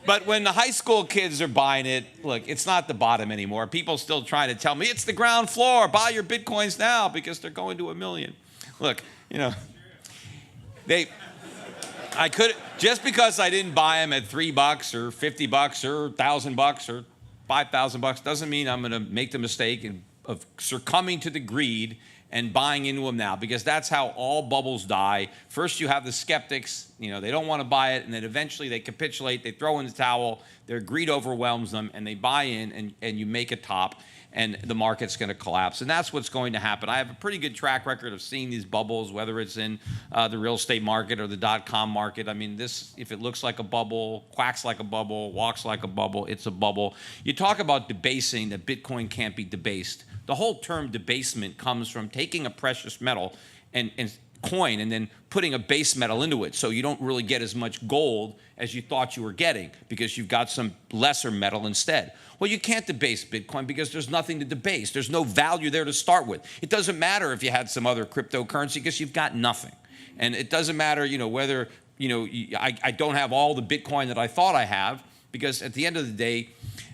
But when the high school kids are buying it, look, it's not the bottom anymore. People still trying to tell me, it's the ground floor. Buy your Bitcoins now because they're going to 1 million. Look, I could, just because I didn't buy them at $3 or $50 or $1,000 or $5,000 doesn't mean I'm going to make the mistake of succumbing to the greed and buying into them now, because that's how all bubbles die. First you have the skeptics, they don't want to buy it, and then eventually they capitulate, they throw in the towel, their greed overwhelms them, and they buy in, and you make a top, and the market's going to collapse. And that's what's going to happen. I have a pretty good track record of seeing these bubbles, whether it's in the real estate market or the .com market. I mean, if it looks like a bubble, quacks like a bubble, walks like a bubble, it's a bubble. You talk about debasing, that Bitcoin can't be debased. The whole term debasement comes from taking a precious metal and coin and then putting a base metal into it, so you don't really get as much gold as you thought you were getting because you've got some lesser metal instead. Well, you can't debase Bitcoin because there's nothing to debase. There's no value there to start with. It doesn't matter if you had some other cryptocurrency because you've got nothing. And it doesn't matter, whether, I don't have all the Bitcoin that I thought I have, because at the end of the day,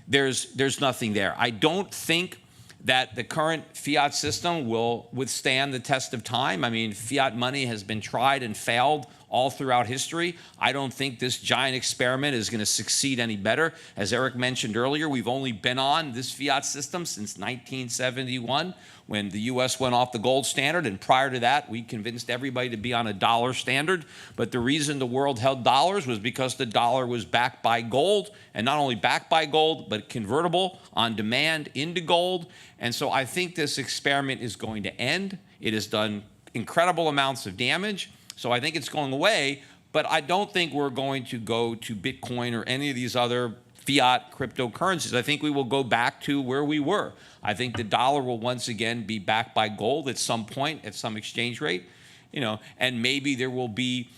there's nothing there. I don't think that the current fiat system will withstand the test of time. I mean, fiat money has been tried and failed all throughout history. I don't think this giant experiment is going to succeed any better. As Eric mentioned earlier, we've only been on this fiat system since 1971, when the U.S. went off the gold standard, and prior to that, we convinced everybody to be on a dollar standard. But the reason the world held dollars was because the dollar was backed by gold, and not only backed by gold, but convertible on demand into gold. And so I think this experiment is going to end. It has done incredible amounts of damage. So I think it's going away, but I don't think we're going to go to Bitcoin or any of these other fiat cryptocurrencies. I think we will go back to where we were. I think the dollar will once again be backed by gold at some point, at some exchange rate, and maybe there will be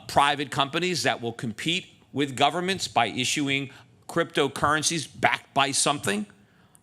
private companies that will compete with governments by issuing cryptocurrencies backed by something.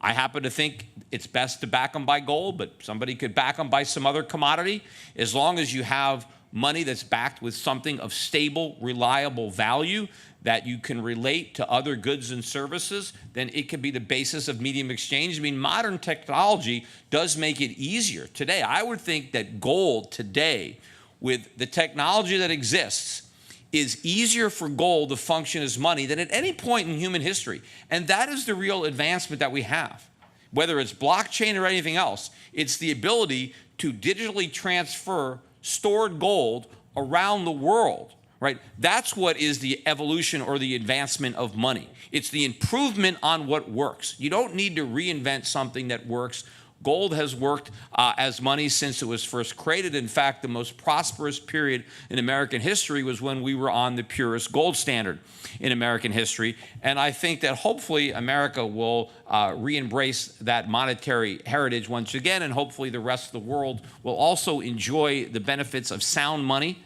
I happen to think it's best to back them by gold, but somebody could back them by some other commodity. As long as you have money that's backed with something of stable, reliable value that you can relate to other goods and services, then it can be the basis of medium exchange. I mean, modern technology does make it easier today. I would think that gold today, with the technology that exists, is easier for gold to function as money than at any point in human history. And that is the real advancement that we have. Whether it's blockchain or anything else, it's the ability to digitally transfer stored gold around the world, right? That's what is the evolution or the advancement of money. It's the improvement on what works. You don't need to reinvent something that works. Gold has worked as money since it was first created. In fact, the most prosperous period in American history was when we were on the purest gold standard in American history. And I think that hopefully America will re-embrace that monetary heritage once again, and hopefully the rest of the world will also enjoy the benefits of sound money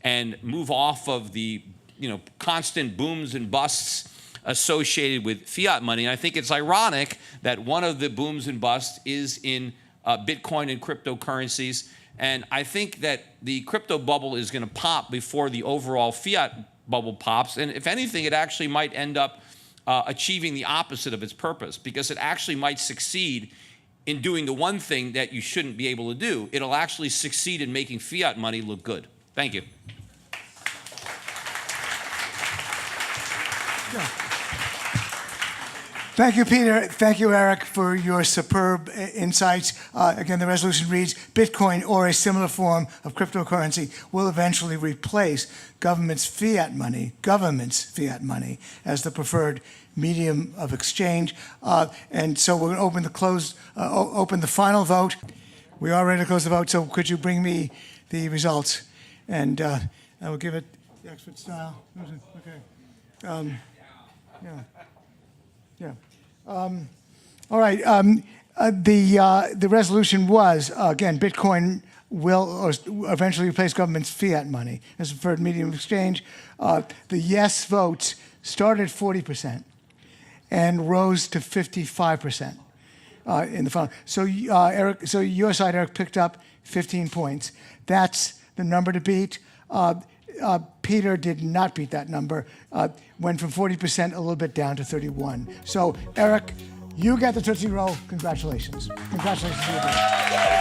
and move off of the constant booms and busts associated with fiat money. And I think it's ironic that one of the booms and busts is in Bitcoin and cryptocurrencies. And I think that the crypto bubble is going to pop before the overall fiat bubble pops. And if anything, it actually might end up achieving the opposite of its purpose, because it actually might succeed in doing the one thing that you shouldn't be able to do. It'll actually succeed in making fiat money look good. Thank you. Thank you, Peter. Thank you, Eric, for your superb insights. Again, the resolution reads, Bitcoin or a similar form of cryptocurrency will eventually replace government's fiat money as the preferred medium of exchange. And so we're going to open the final vote. We are ready to close the vote, so could you bring me the results? And I will give it the Oxford style. Okay. Yeah. All right. The resolution was, again, Bitcoin will eventually replace government's fiat money as a preferred medium of exchange. The yes votes started at 40% and rose to 55% in the final. So Eric, so your side, Eric, picked up 15 points. That's the number to beat. Peter did not beat that number, went from 40% a little bit down to 31. So, Eric, you got the Tootsie Roll. Congratulations. Congratulations to you both.